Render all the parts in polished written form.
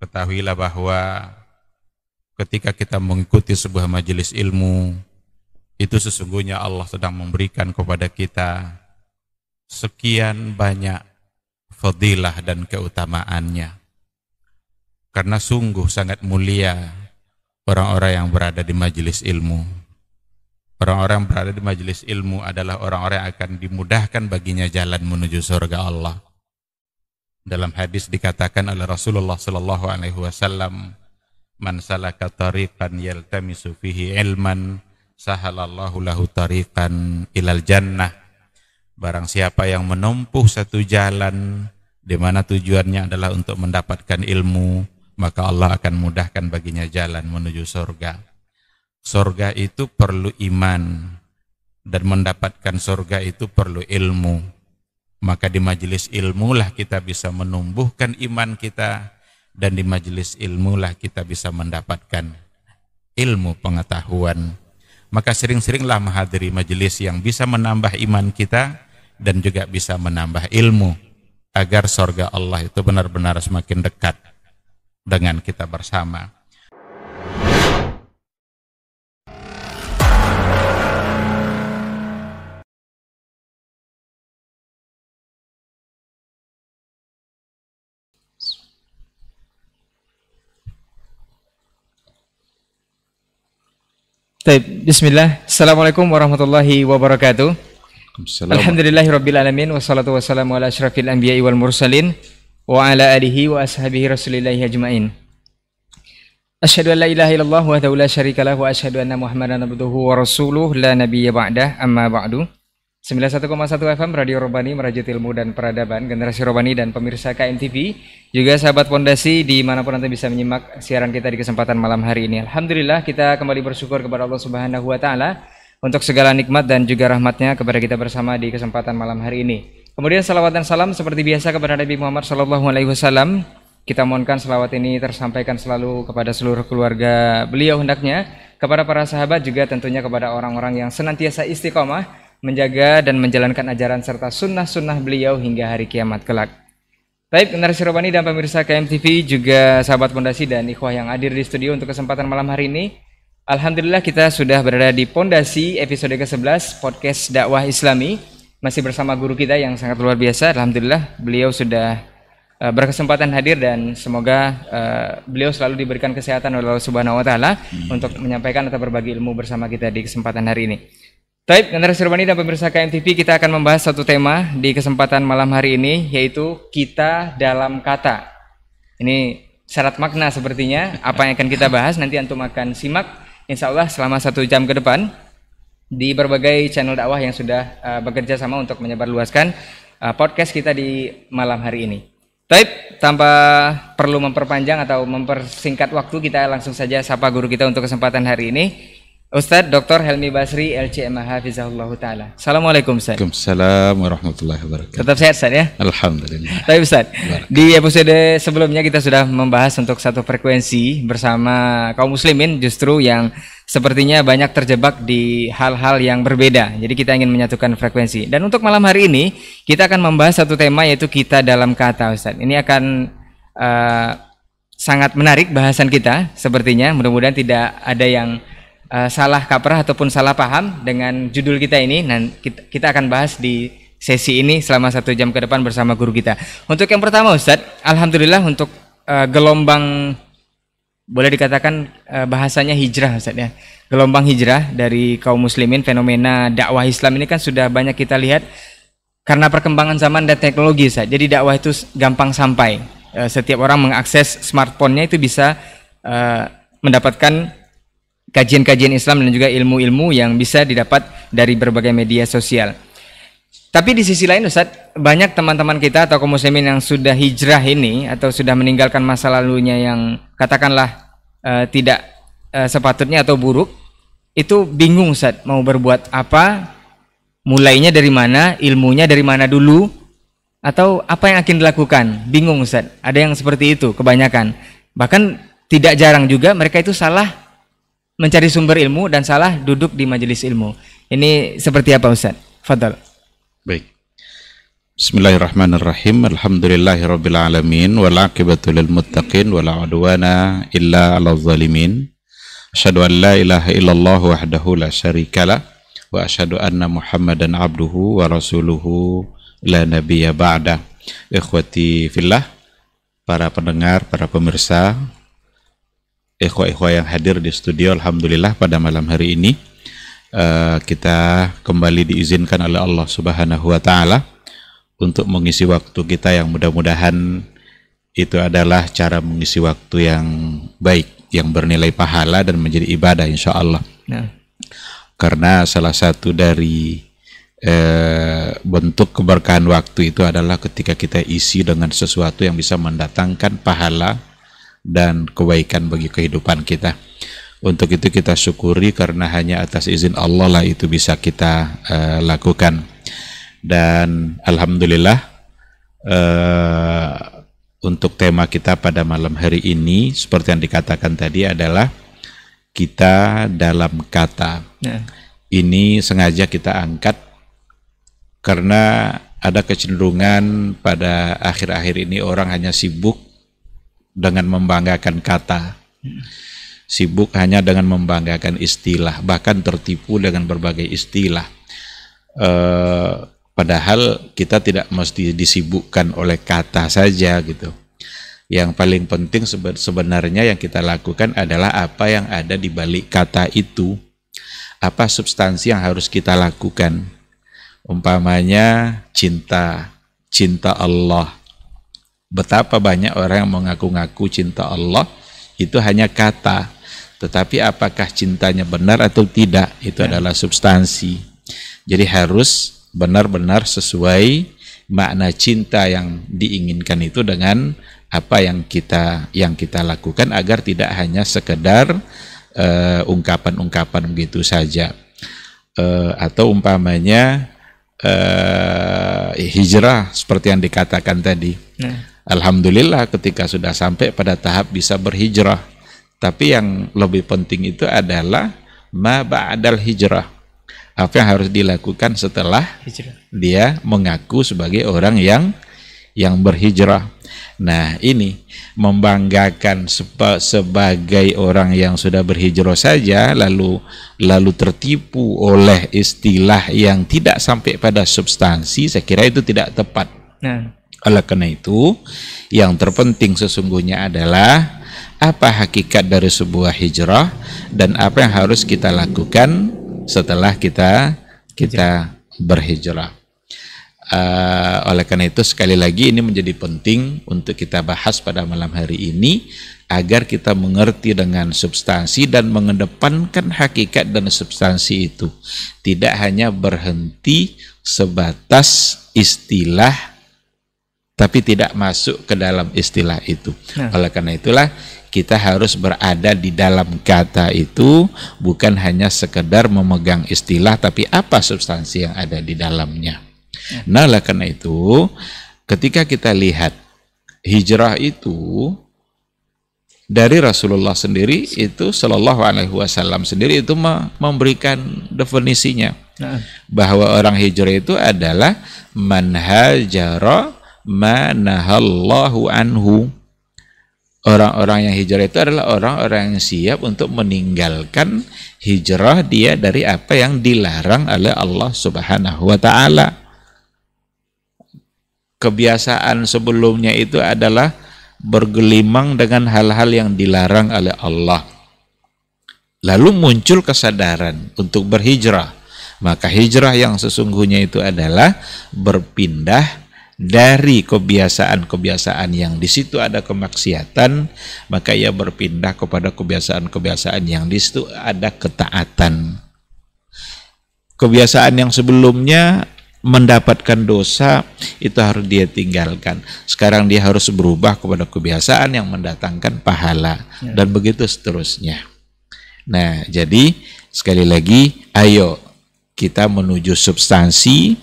Ketahuilah bahwa ketika kita mengikuti sebuah majelis ilmu, itu sesungguhnya Allah sedang memberikan kepada kita sekian banyak fadilah dan keutamaannya. Karena sungguh sangat mulia orang-orang yang berada di majelis ilmu. Orang-orang yang berada di majelis ilmu adalah orang-orang yang akan dimudahkan baginya jalan menuju surga Allah. Dalam hadis dikatakan oleh Rasulullah sallallahu alaihi wasallam, "Man salaka tariqan yaltamisu fihi ilman, sahalallahu lahu tariqan ilal jannah." Barang siapa yang menempuh satu jalan di mana tujuannya adalah untuk mendapatkan ilmu, maka Allah akan mudahkan baginya jalan menuju surga. Surga itu perlu iman, dan mendapatkan surga itu perlu ilmu. Maka di majelis ilmu lah kita bisa menumbuhkan iman kita, dan di majelis ilmu lah kita bisa mendapatkan ilmu pengetahuan. Maka sering-seringlah menghadiri majelis yang bisa menambah iman kita dan juga bisa menambah ilmu, agar surga Allah itu benar-benar semakin dekat dengan kita bersama. Bismillah. Assalamualaikum warahmatullahi wabarakatuh. Alhamdulillahirabbil alamin, wassalatu wassalamu ala asyrafil anbiya'i wal mursalin wa ala alihi wa ashabihi rasulillahi ajmain. Asyhadu an la ilaha illallah wahdahu la syarika lahu wa asyhadu anna Muhammadan abduhu wa rasuluh la nabiyya ba'dah, amma ba'du. 91,1 FM Radio Robani, merajut ilmu dan peradaban, generasi Robani dan pemirsa KMTV, juga sahabat Pondasi dimanapun Anda bisa menyimak siaran kita di kesempatan malam hari ini. Alhamdulillah kita kembali bersyukur kepada Allah Subhanahu wa Ta'ala untuk segala nikmat dan juga rahmatnya kepada kita bersama di kesempatan malam hari ini. Kemudian salawat dan salam seperti biasa kepada Nabi Muhammad SAW. Kita mohonkan salawat ini tersampaikan selalu kepada seluruh keluarga beliau hendaknya, kepada para sahabat, juga tentunya kepada orang-orang yang senantiasa istiqomah menjaga dan menjalankan ajaran serta sunnah-sunnah beliau hingga hari kiamat kelak. Baik, generasi Robani dan pemirsa KMTV, juga sahabat Pondasi dan ikhwah yang hadir di studio untuk kesempatan malam hari ini. Alhamdulillah kita sudah berada di Pondasi episode ke-11 podcast dakwah Islami, masih bersama guru kita yang sangat luar biasa. Alhamdulillah beliau sudah berkesempatan hadir, dan semoga beliau selalu diberikan kesehatan oleh Allah Subhanahu wa Ta'ala untuk menyampaikan atau berbagi ilmu bersama kita di kesempatan hari ini. Baik, generasi Robani dan pemirsa KMTV, kita akan membahas satu tema di kesempatan malam hari ini, yaitu kita dalam kata. Ini syarat makna sepertinya. Apa yang akan kita bahas nanti antum akan simak insya Allah selama 1 jam ke depan di berbagai channel dakwah yang sudah bekerja sama untuk menyebarluaskan podcast kita di malam hari ini. Baik, tanpa perlu memperpanjang atau mempersingkat waktu, kita langsung saja sapa guru kita untuk kesempatan hari ini, Ustadz Dr. Helmi Basri LCMH Hafizahullah Ta'ala. Assalamualaikum Ustadz. Waalaikumsalam warahmatullahi wabarakatuh. Tetap sehat Ustadz ya? Alhamdulillah. Baik Ustadz, di episode sebelumnya kita sudah membahas untuk satu frekuensi bersama kaum muslimin justru yang sepertinya banyak terjebak di hal-hal yang berbeda. Jadi kita ingin menyatukan frekuensi. Dan untuk malam hari ini kita akan membahas satu tema, yaitu kita dalam kata Ustadz. Ini akan sangat menarik bahasan kita sepertinya. Mudah-mudahan tidak ada yang salah kaprah ataupun salah paham dengan judul kita ini. Nah, kita akan bahas di sesi ini selama 1 jam ke depan bersama guru kita. Untuk yang pertama Ustadz, alhamdulillah untuk gelombang, boleh dikatakan bahasanya hijrah Ustadz ya, gelombang hijrah dari kaum muslimin, fenomena dakwah Islam ini kan sudah banyak kita lihat karena perkembangan zaman dan teknologi Ustadz. Jadi dakwah itu gampang sampai, setiap orang mengakses smartphone-nya itu bisa mendapatkan kajian-kajian Islam dan juga ilmu-ilmu yang bisa didapat dari berbagai media sosial. Tapi di sisi lain Ustadz, banyak teman-teman kita atau kaum muslimin yang sudah hijrah ini atau sudah meninggalkan masa lalunya yang katakanlah tidak sepatutnya atau buruk, itu bingung Ustadz mau berbuat apa, mulainya dari mana, ilmunya dari mana dulu, atau apa yang akan dilakukan. Bingung Ustadz, ada yang seperti itu kebanyakan. Bahkan tidak jarang juga mereka itu salah mencari sumber ilmu dan salah duduk di majelis ilmu. Ini seperti apa Ustadz? Fadal. Baik. Bismillahirrahmanirrahim. Alhamdulillahirabbil alamin wal aqibatu lil muttaqin wala udwana illa 'alal zalimin. Asyhadu an la ilaha illallah wahdahu la syarikalah wa asyhadu anna Muhammadan abduhu wa rasuluhu la nabiyya ba'da. Ikhwati fillah, para pendengar, para pemirsa, ikhwah-ikhwah yang hadir di studio, alhamdulillah pada malam hari ini kita kembali diizinkan oleh Allah Subhanahu wa taala untuk mengisi waktu kita yang mudah-mudahan itu adalah cara mengisi waktu yang baik, yang bernilai pahala dan menjadi ibadah insya Allah. Karena salah satu dari bentuk keberkahan waktu itu adalah ketika kita isi dengan sesuatu yang bisa mendatangkan pahala dan kebaikan bagi kehidupan kita. Untuk itu kita syukuri karena hanya atas izin Allah lah itu bisa kita lakukan. Dan alhamdulillah untuk tema kita pada malam hari ini seperti yang dikatakan tadi adalah kita dalam kata. Ini sengaja kita angkat karena ada kecenderungan pada akhir-akhir ini orang hanya sibuk dengan membanggakan kata, sibuk hanya dengan membanggakan istilah, bahkan tertipu dengan berbagai istilah. Padahal kita tidak mesti disibukkan oleh kata saja gitu. Yang paling penting sebenarnya yang kita lakukan adalah apa yang ada di balik kata itu. Apa substansi yang harus kita lakukan. Umpamanya cinta Allah. Betapa banyak orang yang mengaku-ngaku cinta Allah, itu hanya kata. Tetapi apakah cintanya benar atau tidak, itu adalah substansi. Jadi harus benar-benar sesuai makna cinta yang diinginkan itu dengan apa yang kita lakukan agar tidak hanya sekedar ungkapan-ungkapan begitu saja. Atau umpamanya hijrah seperti yang dikatakan tadi. Alhamdulillah ketika sudah sampai pada tahap bisa berhijrah. Tapi yang lebih penting itu adalah ma ba'dal hijrah. Apa yang harus dilakukan setelah dia mengaku sebagai orang yang berhijrah. Nah, ini membanggakan sebagai orang yang sudah berhijrah saja lalu tertipu oleh istilah yang tidak sampai pada substansi, saya kira itu tidak tepat. Oleh karena itu, yang terpenting sesungguhnya adalah apa hakikat dari sebuah hijrah dan apa yang harus kita lakukan setelah kita berhijrah. Oleh karena itu sekali lagi ini menjadi penting untuk kita bahas pada malam hari ini agar kita mengerti dengan substansi dan mengedepankan hakikat dan substansi itu. Tidak hanya berhenti sebatas istilah tapi tidak masuk ke dalam istilah itu. Oleh karena itulah kita harus berada di dalam kata itu, bukan hanya sekedar memegang istilah, tapi apa substansi yang ada di dalamnya. Nah, oleh karena itu, ketika kita lihat hijrah itu dari Rasulullah sendiri itu Shallallahu Alaihi Wasallam sendiri itu memberikan definisinya bahwa orang hijrah itu adalah man hajara ma nahallahu anhu. Orang-orang yang hijrah itu adalah orang-orang yang siap untuk meninggalkan hijrah dia dari apa yang dilarang oleh Allah Subhanahu wa taala. Kebiasaan sebelumnya itu adalah bergelimang dengan hal-hal yang dilarang oleh Allah. Lalu muncul kesadaran untuk berhijrah. Maka hijrah yang sesungguhnya itu adalah berpindah dari kebiasaan-kebiasaan yang di situ ada kemaksiatan, maka ia berpindah kepada kebiasaan-kebiasaan yang di situ ada ketaatan. Kebiasaan yang sebelumnya mendapatkan dosa itu harus dia tinggalkan. Sekarang dia harus berubah kepada kebiasaan yang mendatangkan pahala dan begitu seterusnya. Nah, jadi sekali lagi, ayo kita menuju substansi.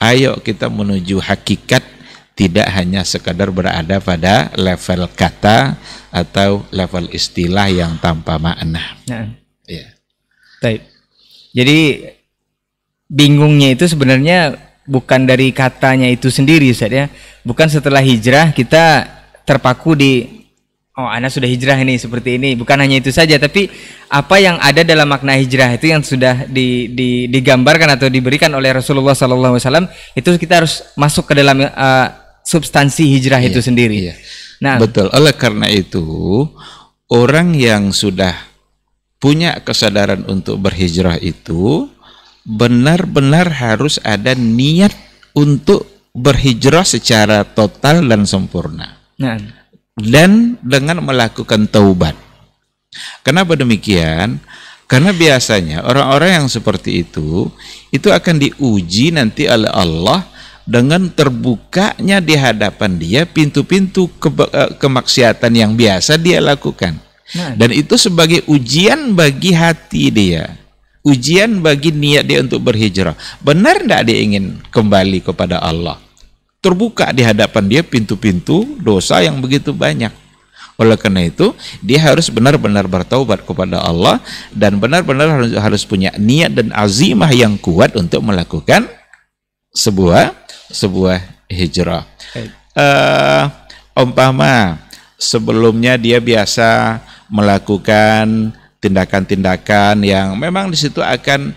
Ayo kita menuju hakikat, tidak hanya sekadar berada pada level kata atau level istilah yang tanpa makna. Ya. Jadi bingungnya itu sebenarnya bukan dari katanya itu sendiri Ustaz ya. Bukan setelah hijrah kita terpaku di oh anak sudah hijrah ini seperti ini. Bukan hanya itu saja, tapi apa yang ada dalam makna hijrah itu yang sudah digambarkan atau diberikan oleh Rasulullah SAW, itu kita harus masuk ke dalam substansi hijrah itu sendiri. Nah, betul. Oleh karena itu, orang yang sudah punya kesadaran untuk berhijrah itu benar-benar harus ada niat untuk berhijrah secara total dan sempurna. nah, Dan dengan melakukan taubat. Kenapa demikian? Karena biasanya orang-orang yang seperti itu akan diuji nanti oleh Allah dengan terbukanya di hadapan dia pintu-pintu kemaksiatan yang biasa dia lakukan. Dan itu sebagai ujian bagi hati dia, ujian bagi niat dia untuk berhijrah. Benar tidak dia ingin kembali kepada Allah? Terbuka di hadapan dia pintu-pintu dosa yang begitu banyak. Oleh karena itu, dia harus benar-benar bertaubat kepada Allah dan benar-benar harus punya niat dan azimah yang kuat untuk melakukan sebuah hijrah. Umpama sebelumnya dia biasa melakukan tindakan-tindakan yang memang di situ akan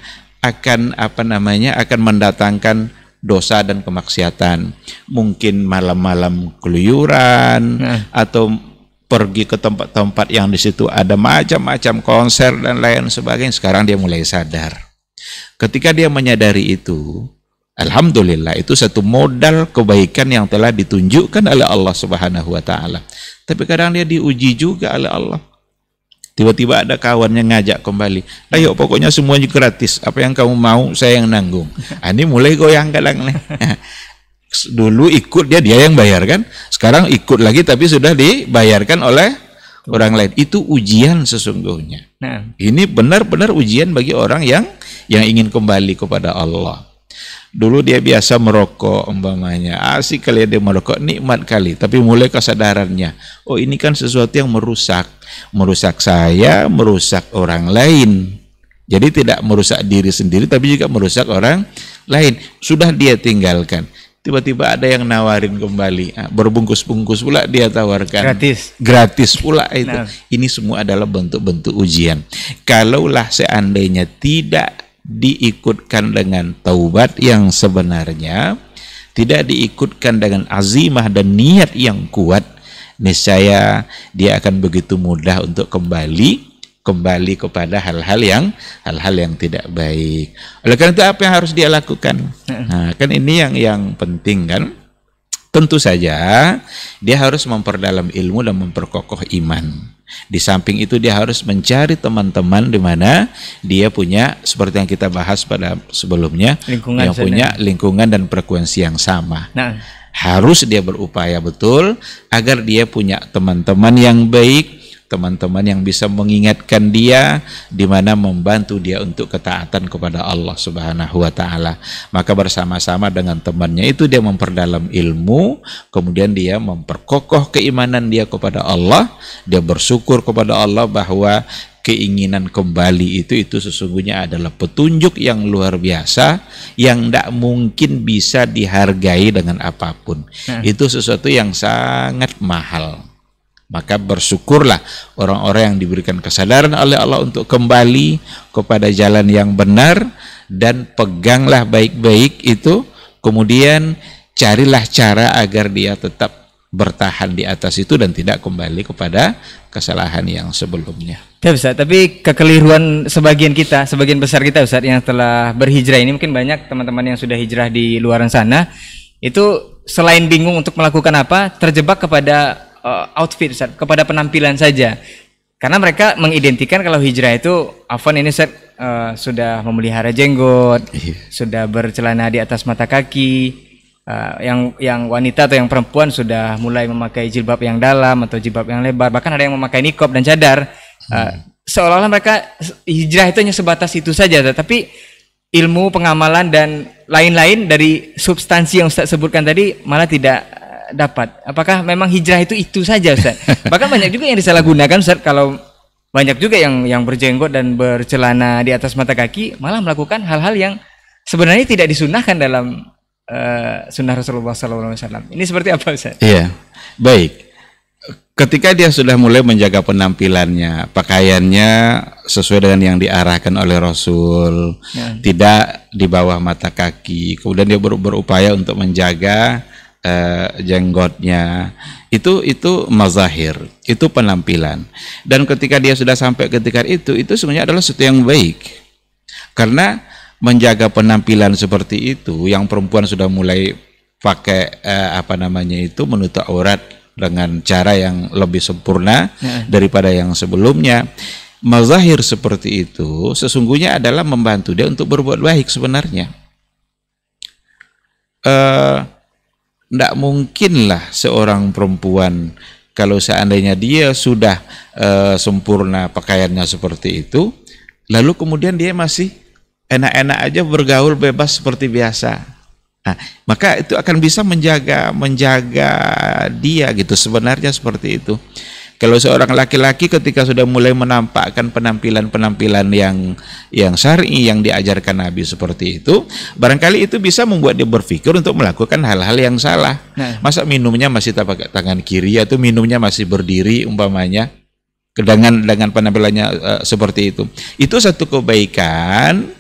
mendatangkan dosa dan kemaksiatan. Mungkin malam-malam keluyuran atau pergi ke tempat-tempat yang di situ ada macam-macam konser dan lain sebagainya. Sekarang dia mulai sadar. Ketika dia menyadari itu, alhamdulillah, itu satu modal kebaikan yang telah ditunjukkan oleh Allah Subhanahu wa taala. Tapi kadang dia diuji juga oleh Allah. Tiba-tiba ada kawannya ngajak kembali, ayo pokoknya semuanya gratis, apa yang kamu mau saya yang nanggung. Ini mulai goyang kadang nih. Dulu ikut dia yang bayar kan, sekarang ikut lagi tapi sudah dibayarkan oleh orang lain. Itu ujian sesungguhnya. Ini benar-benar ujian bagi orang yang ingin kembali kepada Allah. Dulu dia biasa merokok umpamanya, asik kali dia merokok, nikmat kali, tapi mulai kesadarannya, oh ini kan sesuatu yang merusak saya, merusak orang lain. Jadi tidak merusak diri sendiri tapi juga merusak orang lain. Sudah dia tinggalkan, tiba-tiba ada yang nawarin kembali, berbungkus-bungkus pula dia tawarkan, gratis pula itu. Ini semua adalah bentuk-bentuk ujian. Kalaulah seandainya tidak diikutkan dengan taubat yang sebenarnya, tidak diikutkan dengan azimah dan niat yang kuat, niscaya dia akan begitu mudah untuk kembali kepada hal-hal yang tidak baik. Oleh karena itu apa yang harus dia lakukan? Nah, kan ini yang penting kan. Tentu saja dia harus memperdalam ilmu dan memperkokoh iman. Di samping itu dia harus mencari teman-teman di mana dia punya, seperti yang kita bahas pada sebelumnya, yang punya lingkungan dan frekuensi yang sama. Harus dia berupaya betul agar dia punya teman-teman yang baik, teman-teman yang bisa mengingatkan dia, di mana membantu dia untuk ketaatan kepada Allah Subhanahu wa taala. Maka bersama-sama dengan temannya itu dia memperdalam ilmu, kemudian dia memperkokoh keimanan dia kepada Allah, dia bersyukur kepada Allah bahwa keinginan kembali itu sesungguhnya adalah petunjuk yang luar biasa yang tidak mungkin bisa dihargai dengan apapun. Itu sesuatu yang sangat mahal. Maka bersyukurlah orang-orang yang diberikan kesadaran oleh Allah untuk kembali kepada jalan yang benar, dan peganglah baik-baik itu, kemudian carilah cara agar dia tetap bertahan di atas itu dan tidak kembali kepada kesalahan yang sebelumnya. Ya Ustaz, tapi kekeliruan sebagian besar kita Ustaz yang telah berhijrah ini, mungkin banyak teman-teman yang sudah hijrah di luaran sana, itu selain bingung untuk melakukan apa, terjebak kepada outfit Ustaz, kepada penampilan saja. Karena mereka mengidentikan kalau hijrah itu, afwan ini Ustaz, sudah memelihara jenggot, sudah bercelana di atas mata kaki, yang wanita atau yang perempuan sudah mulai memakai jilbab yang dalam atau jilbab yang lebar, bahkan ada yang memakai niqab dan cadar. Seolah-olah mereka hijrah itu hanya sebatas itu saja, tapi ilmu, pengamalan dan lain-lain dari substansi yang Ustaz sebutkan tadi malah tidak dapat. Apakah memang hijrah itu saja Ustaz? Bahkan banyak juga yang disalahgunakan Ustaz, kalau banyak juga yang berjenggot dan bercelana di atas mata kaki malah melakukan hal-hal yang sebenarnya tidak disunahkan dalam sunnah Rasulullah SAW. Ini seperti apa, Ustaz? Iya, baik. Ketika dia sudah mulai menjaga penampilannya, pakaiannya sesuai dengan yang diarahkan oleh Rasul, tidak di bawah mata kaki, kemudian dia berupaya untuk menjaga jenggotnya, itu mazahir, itu penampilan. Dan ketika dia sudah sampai ke tingkat itu sebenarnya adalah sesuatu yang baik, karena menjaga penampilan seperti itu, yang perempuan sudah mulai pakai menutup aurat dengan cara yang lebih sempurna daripada yang sebelumnya. Mazahir seperti itu sesungguhnya adalah membantu dia untuk berbuat baik sebenarnya. Tidak mungkinlah seorang perempuan kalau seandainya dia sudah sempurna pakaiannya seperti itu, lalu kemudian dia masih enak-enak aja bergaul bebas seperti biasa. Nah, maka itu akan bisa menjaga dia gitu, sebenarnya seperti itu. Kalau seorang laki-laki ketika sudah mulai menampakkan penampilan yang syar'i yang diajarkan Nabi seperti itu, barangkali itu bisa membuat dia berpikir untuk melakukan hal-hal yang salah. Masa minumnya masih pakai tangan kiri atau minumnya masih berdiri umpamanya, dengan penampilannya seperti itu. Itu satu kebaikan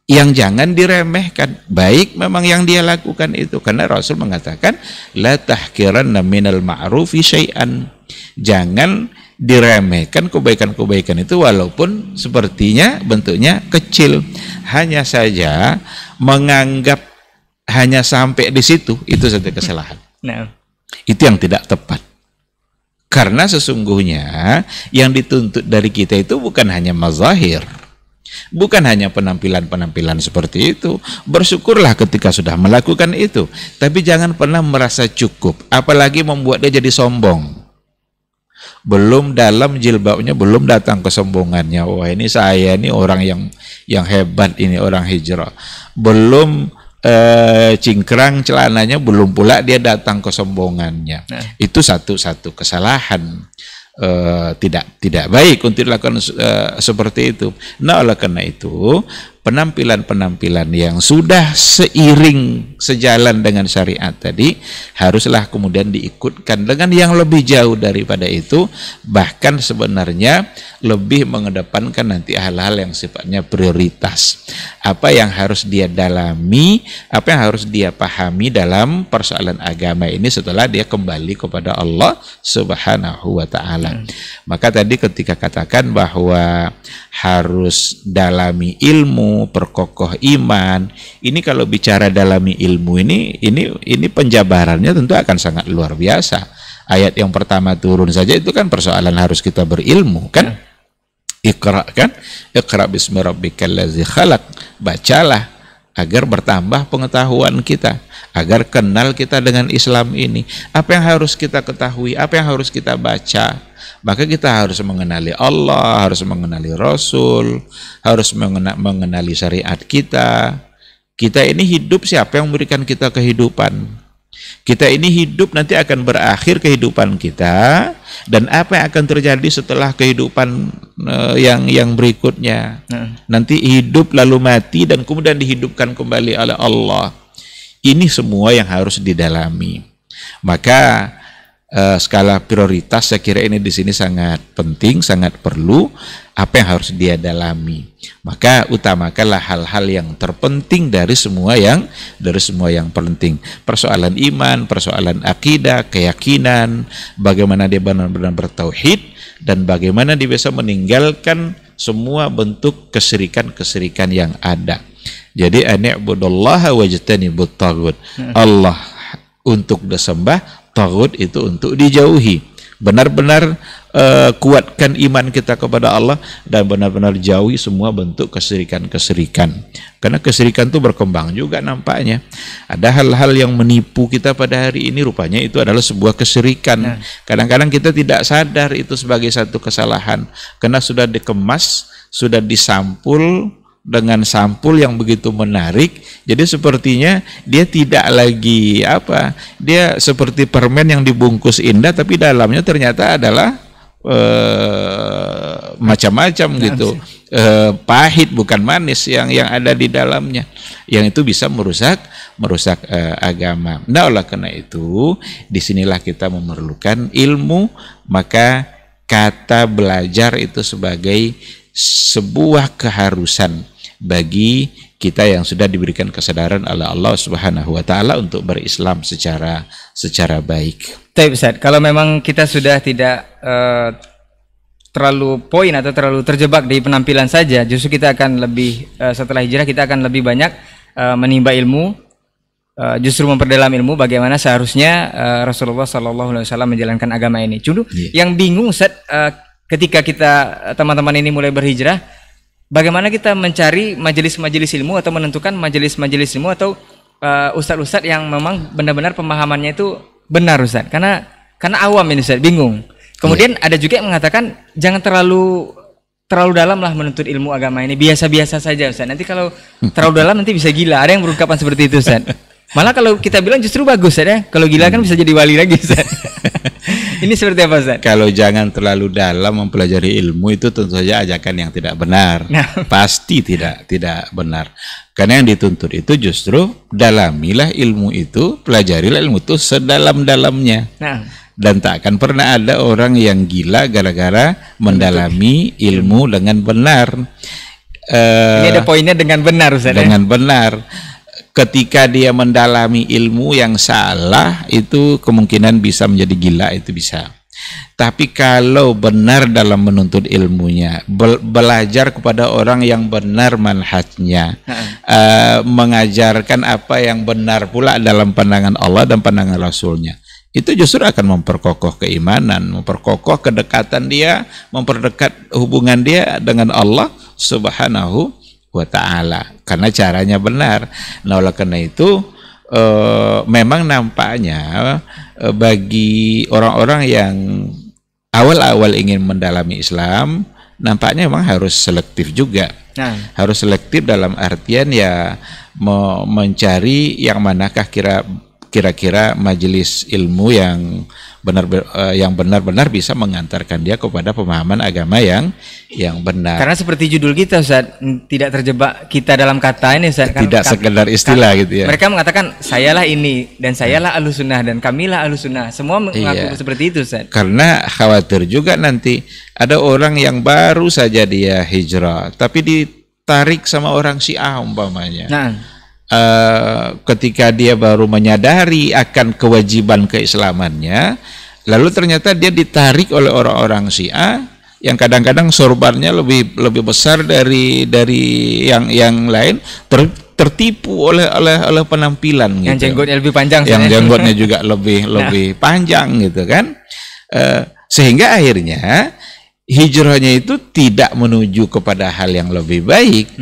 yang jangan diremehkan. Baik memang yang dia lakukan itu, karena Rasul mengatakan la tahkiranna minal ma'rufi syai'an. Jangan diremehkan kebaikan-kebaikan itu walaupun sepertinya bentuknya kecil. Hanya saja menganggap hanya sampai di situ, itu satu kesalahan. Itu yang tidak tepat. Karena sesungguhnya yang dituntut dari kita itu bukan hanya mazahir, bukan hanya penampilan-penampilan seperti itu. Bersyukurlah ketika sudah melakukan itu, tapi jangan pernah merasa cukup, apalagi membuat dia jadi sombong. Belum dalam jilbabnya, belum datang kesombongannya. Wah, ini saya, ini orang yang hebat, ini orang hijrah. Belum cingkrang celananya, belum pula dia datang kesombongannya. Itu satu kesalahan. Tidak baik untuk dilakukan seperti itu. Nah, oleh karena itu penampilan-penampilan yang sudah sejalan dengan syariat tadi haruslah kemudian diikutkan dengan yang lebih jauh daripada itu, bahkan sebenarnya lebih mengedepankan nanti hal-hal yang sifatnya prioritas. Apa yang harus dia dalami, apa yang harus dia pahami dalam persoalan agama ini setelah dia kembali kepada Allah Subhanahu wa ta'ala. Maka tadi ketika katakan bahwa harus dalami ilmu, perkokoh iman, ini kalau bicara dalami ilmu ini penjabarannya tentu akan sangat luar biasa. Ayat yang pertama turun saja itu kan persoalan harus kita berilmu kan. Iqra kan, Iqra bismi rabbikal ladzi khalaq. Bacalah agar bertambah pengetahuan kita, agar kenal kita dengan Islam ini. Apa yang harus kita ketahui, apa yang harus kita baca. Maka kita harus mengenali Allah, harus mengenali Rasul, harus mengenali syariat kita. Kita ini hidup, siapa yang memberikan kita kehidupan? Kita ini hidup, nanti akan berakhir kehidupan kita, dan apa yang akan terjadi setelah kehidupan yang berikutnya. Nanti hidup lalu mati dan kemudian dihidupkan kembali oleh Allah. Ini semua yang harus didalami. Maka skala prioritas saya kira ini di sini sangat penting, sangat perlu. Apa yang harus dia dalami, maka utamakanlah hal-hal yang terpenting dari semua yang penting. Persoalan iman, persoalan akidah, keyakinan, bagaimana dia benar-benar bertauhid, dan bagaimana dia bisa meninggalkan semua bentuk kesyirikan-kesyirikan yang ada. Jadi ani'budullaha wajtanibut taghut. Allah untuk disembah, taghut itu untuk dijauhi. Benar-benar kuatkan iman kita kepada Allah dan benar-benar jauhi semua bentuk kesyirikan-kesyirikan. Karena kesyirikan itu berkembang juga nampaknya. Ada hal-hal yang menipu kita pada hari ini, rupanya itu adalah sebuah kesyirikan. Kadang-kadang kita tidak sadar itu sebagai satu kesalahan karena sudah dikemas, sudah disampul dengan sampul yang begitu menarik, jadi sepertinya dia tidak lagi dia seperti permen yang dibungkus indah tapi dalamnya ternyata adalah macam-macam gitu, pahit bukan manis yang ada di dalamnya, yang itu bisa merusak agama. Nah, oleh karena itu disinilah kita memerlukan ilmu. Maka kata belajar itu sebagai sebuah keharusan bagi kita yang sudah diberikan kesadaran oleh Allah Subhanahu wa taala untuk berislam secara baik. Baik Ustaz, kalau memang kita sudah tidak terlalu poin atau terlalu terjebak di penampilan saja, justru kita akan lebih setelah hijrah kita akan lebih banyak menimba ilmu, justru memperdalam ilmu bagaimana seharusnya Rasulullah SAW menjalankan agama ini. Cuma yang bingung Ustaz, ketika kita teman-teman ini mulai berhijrah, bagaimana kita mencari majelis-majelis ilmu atau menentukan majelis-majelis ilmu atau ustadz-ustadz yang memang benar-benar pemahamannya itu benar Ustaz, karena awam ini Ustaz, bingung. Kemudian ada juga yang mengatakan jangan terlalu dalam lah menuntut ilmu agama ini, biasa-biasa saja Ustaz. Nanti kalau terlalu dalam nanti bisa gila. Ada yang berungkapan seperti itu Ustaz. Malah kalau kita bilang justru bagus Ustaz ya. Kalau gila kan bisa jadi wali lagi Ustaz. Ini seperti apa Ustaz? Kalau jangan terlalu dalam mempelajari ilmu itu tentu saja ajakan yang tidak benar. Pasti tidak benar. Karena yang dituntut itu justru dalamilah ilmu itu, pelajarilah ilmu itu sedalam-dalamnya. Dan tak akan pernah ada orang yang gila gara-gara mendalami ilmu dengan benar. Ini ada poinnya dengan benar Ustaz. Dengan benar. Ketika dia mendalami ilmu yang salah, itu kemungkinan bisa menjadi gila, itu bisa. Tapi kalau benar dalam menuntut ilmunya, belajar kepada orang yang benar manhajnya, mengajarkan apa yang benar pula dalam pandangan Allah dan pandangan Rasulnya, itu justru akan memperkokoh keimanan, memperkokoh kedekatan dia, memperdekat hubungan dia dengan Allah Subhanahu wa ta'ala, karena caranya benar. Nah, oleh karena itu memang nampaknya bagi orang-orang yang awal-awal ingin mendalami Islam, nampaknya memang harus selektif juga. Harus selektif dalam artian ya mencari yang manakah kira-kira majelis ilmu yang benar-benar bisa mengantarkan dia kepada pemahaman agama yang benar. Karena seperti judul kita Ustaz, tidak terjebak kita dalam kata ini Ustaz. Tidak sekedar istilah gitu ya. Mereka mengatakan sayalah ini dan sayalah Ahlussunnah dan kamilah Ahlussunnah. Semua mengaku seperti itu Ustaz. Karena khawatir juga nanti ada orang yang baru saja dia hijrah tapi ditarik sama orang Syiah umpamanya. Ketika dia baru menyadari akan kewajiban keislamannya, lalu ternyata dia ditarik oleh orang-orang Syiah yang kadang-kadang sorbannya lebih besar dari yang lain, tertipu oleh penampilan yang gitu. jenggotnya lebih panjang, yang jenggotnya juga lebih panjang gitu kan, sehingga akhirnya hijrahnya itu tidak menuju kepada hal yang lebih baik.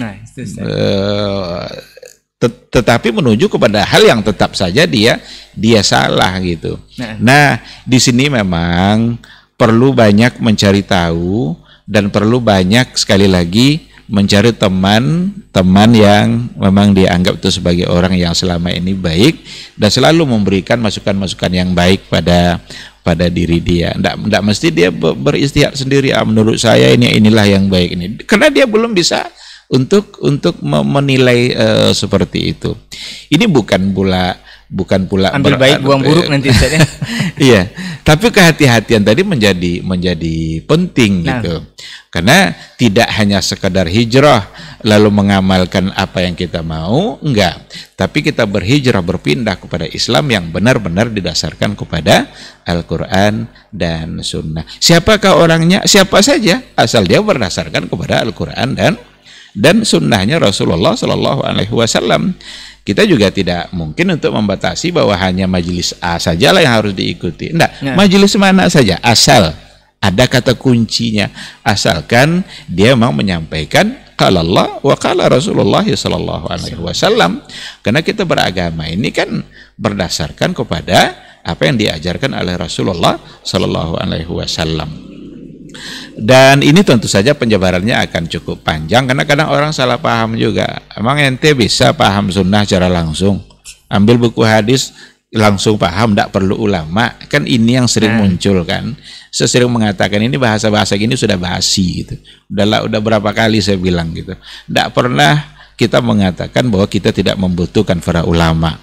Tetapi menuju kepada hal yang tetap saja dia salah gitu. Nah, di sini memang perlu banyak mencari tahu dan perlu banyak sekali lagi mencari teman yang memang dianggap itu sebagai orang yang selama ini baik dan selalu memberikan masukan-masukan yang baik pada diri dia. Nggak mesti dia beristihad sendiri, menurut saya inilah yang baik ini. Karena dia belum bisa untuk menilai seperti itu. Ini bukan pula ambil baik buang buruk nanti Ustaz. Iya, tapi kehati-hatian tadi menjadi penting gitu. Karena tidak hanya sekedar hijrah lalu mengamalkan apa yang kita mau, enggak. Tapi kita berhijrah, berpindah kepada Islam yang benar-benar didasarkan kepada Al-Quran dan Sunnah. Siapakah orangnya? Siapa saja, asal dia berdasarkan kepada Al-Quran dan sunnahnya Rasulullah Shallallahu Alaihi Wasallam. Kita juga tidak mungkin untuk membatasi bahwa hanya majelis A sajalah yang harus diikuti. Enggak, majelis mana saja, asal ada kata kuncinya, asalkan dia mau menyampaikan qala Allah wa qala Rasulullah Shallallahu Alaihi Wasallam. Karena kita beragama ini kan berdasarkan kepada apa yang diajarkan oleh Rasulullah Shallallahu Alaihi Wasallam. Dan ini tentu saja penjabarannya akan cukup panjang karena kadang orang salah paham juga. Emang ente bisa paham sunnah secara langsung? Ambil buku hadis, langsung paham, tidak perlu ulama. Kan ini yang sering muncul kan. Saya sering mengatakan ini bahasa-bahasa gini sudah basi gitu. Udah berapa kali saya bilang gitu. Tidak pernah kita mengatakan bahwa kita tidak membutuhkan para ulama.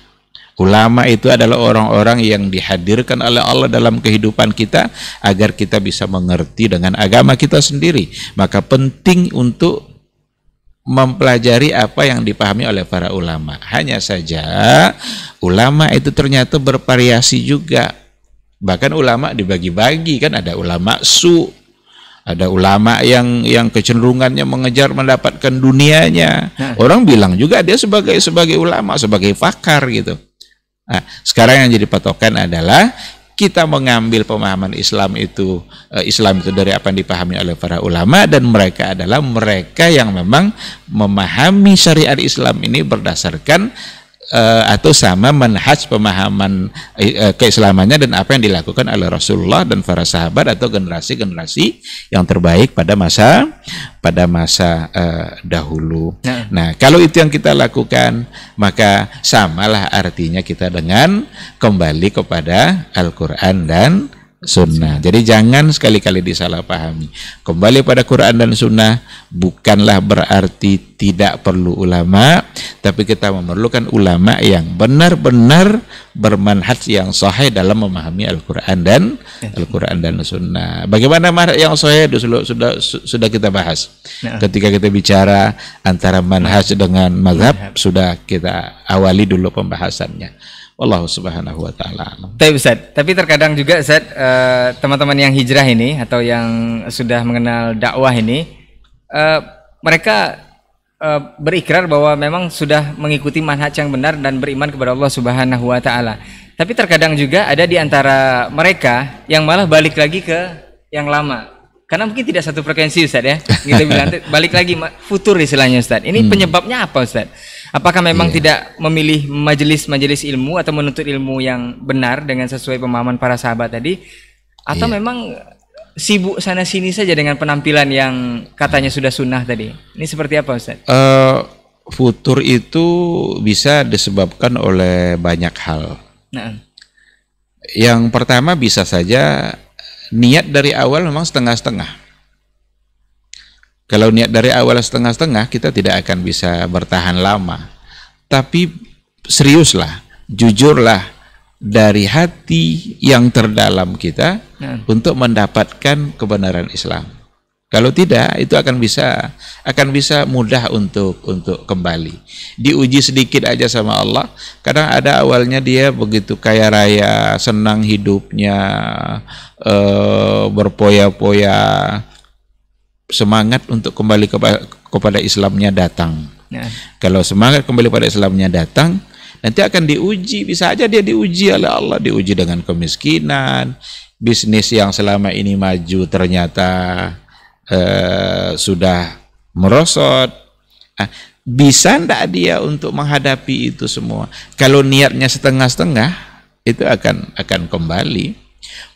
Ulama itu adalah orang-orang yang dihadirkan oleh Allah dalam kehidupan kita agar kita bisa mengerti dengan agama kita sendiri. Maka penting untuk mempelajari apa yang dipahami oleh para ulama. Hanya saja ulama itu ternyata bervariasi juga. Bahkan ulama dibagi-bagi kan, ada ulama su, ada ulama yang kecenderungannya mengejar mendapatkan dunianya. Orang bilang juga dia sebagai ulama, sebagai pakar gitu. Nah, sekarang yang jadi patokan adalah kita mengambil pemahaman Islam itu dari apa yang dipahami oleh para ulama, dan mereka adalah mereka yang memang memahami syariat Islam ini berdasarkan atau sama manhaj pemahaman keislamannya dan apa yang dilakukan oleh Rasulullah dan para sahabat atau generasi-generasi yang terbaik pada masa dahulu. Nah, kalau itu yang kita lakukan, maka samalah artinya kita dengan kembali kepada Al-Quran dan Sunnah. Jadi jangan sekali-kali disalahpahami. Kembali pada Quran dan Sunnah bukanlah berarti tidak perlu ulama, tapi kita memerlukan ulama yang benar-benar bermanhaj yang sahih dalam memahami Al-Quran dan Sunnah. Bagaimana manhaj yang sahih sudah kita bahas. Ketika kita bicara antara manhaj dengan mazhab, sudah kita awali dulu pembahasannya. Wallahu subhanahu wa ta'ala. Tapi terkadang juga Ustaz, teman-teman yang hijrah ini atau yang sudah mengenal dakwah ini, mereka berikrar bahwa memang sudah mengikuti manhaj yang benar dan beriman kepada Allah subhanahu wa ta'ala. Tapi terkadang juga ada di antara mereka yang malah balik lagi ke yang lama. Karena mungkin tidak satu frekuensi Ustaz ya. Kita bilang balik lagi futur istilahnya Ustaz. Ini penyebabnya apa Ustaz? Apakah memang tidak memilih majelis-majelis ilmu atau menuntut ilmu yang benar dengan sesuai pemahaman para sahabat tadi, atau memang sibuk sana sini saja dengan penampilan yang katanya sudah sunnah tadi? Ini seperti apa Ustaz? Futur itu bisa disebabkan oleh banyak hal. Yang pertama bisa saja niat dari awal memang setengah-setengah. Kalau niat dari awal setengah-setengah, kita tidak akan bisa bertahan lama. Tapi seriuslah, jujurlah dari hati yang terdalam kita untuk mendapatkan kebenaran Islam. Kalau tidak, itu akan bisa mudah untuk kembali. Diuji sedikit aja sama Allah. Kadang ada awalnya dia begitu kaya raya, senang hidupnya, berpoya-poya, semangat untuk kembali kepada Islamnya datang. Kalau semangat kembali pada Islamnya datang, nanti akan diuji. Bisa aja dia diuji oleh Allah, diuji dengan kemiskinan, bisnis yang selama ini maju ternyata sudah merosot. Bisa enggak dia untuk menghadapi itu semua? Kalau niatnya setengah-setengah, itu akan kembali.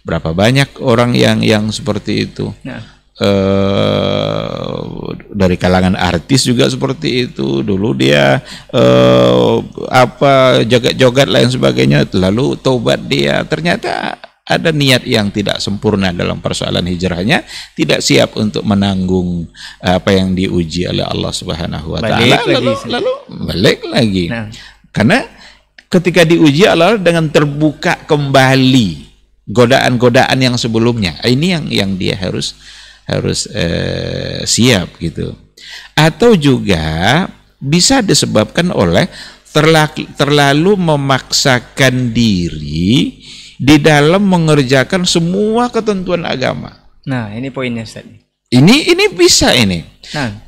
Berapa banyak orang yang seperti itu? Dari kalangan artis juga seperti itu. Dulu dia joget-joget lain sebagainya, lalu tobat dia, ternyata ada niat yang tidak sempurna dalam persoalan hijrahnya, tidak siap untuk menanggung apa yang diuji oleh Allah Subhanahu wa taala, lalu balik lagi. Karena ketika diuji Allah dengan terbuka kembali godaan-godaan yang sebelumnya, ini yang dia harus siap gitu. Atau juga bisa disebabkan oleh terlalu memaksakan diri di dalam mengerjakan semua ketentuan agama. Nah, ini poinnya Ustaz. Ini bisa ini.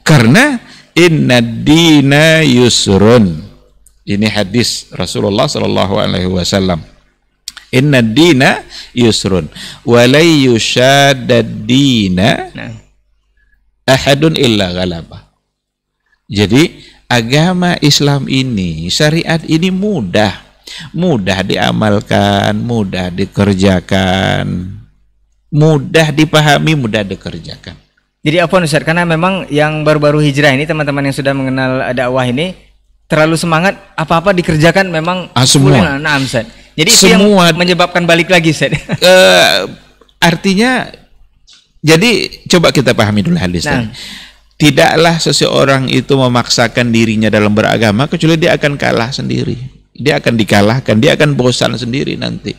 Karena inna dina yusrun. Ini hadis Rasulullah sallallahu alaihi wasallam. Inna dina yusrun wa la yushaddad dina ahadun illa ghalabah. Jadi agama Islam ini, syariat ini mudah diamalkan, mudah dikerjakan, mudah dipahami, mudah dikerjakan. Jadi apa Ustaz? Karena memang yang baru-baru hijrah ini, teman-teman yang sudah mengenal dakwah ini terlalu semangat, apa-apa dikerjakan memang semua. Nah, Ustaz. Jadi itu semua yang menyebabkan balik lagi, Ustaz. Artinya, jadi coba kita pahami dulu hadis tadi. Tidaklah seseorang itu memaksakan dirinya dalam beragama kecuali dia akan kalah sendiri. Dia akan dikalahkan, dia akan bosan sendiri nanti.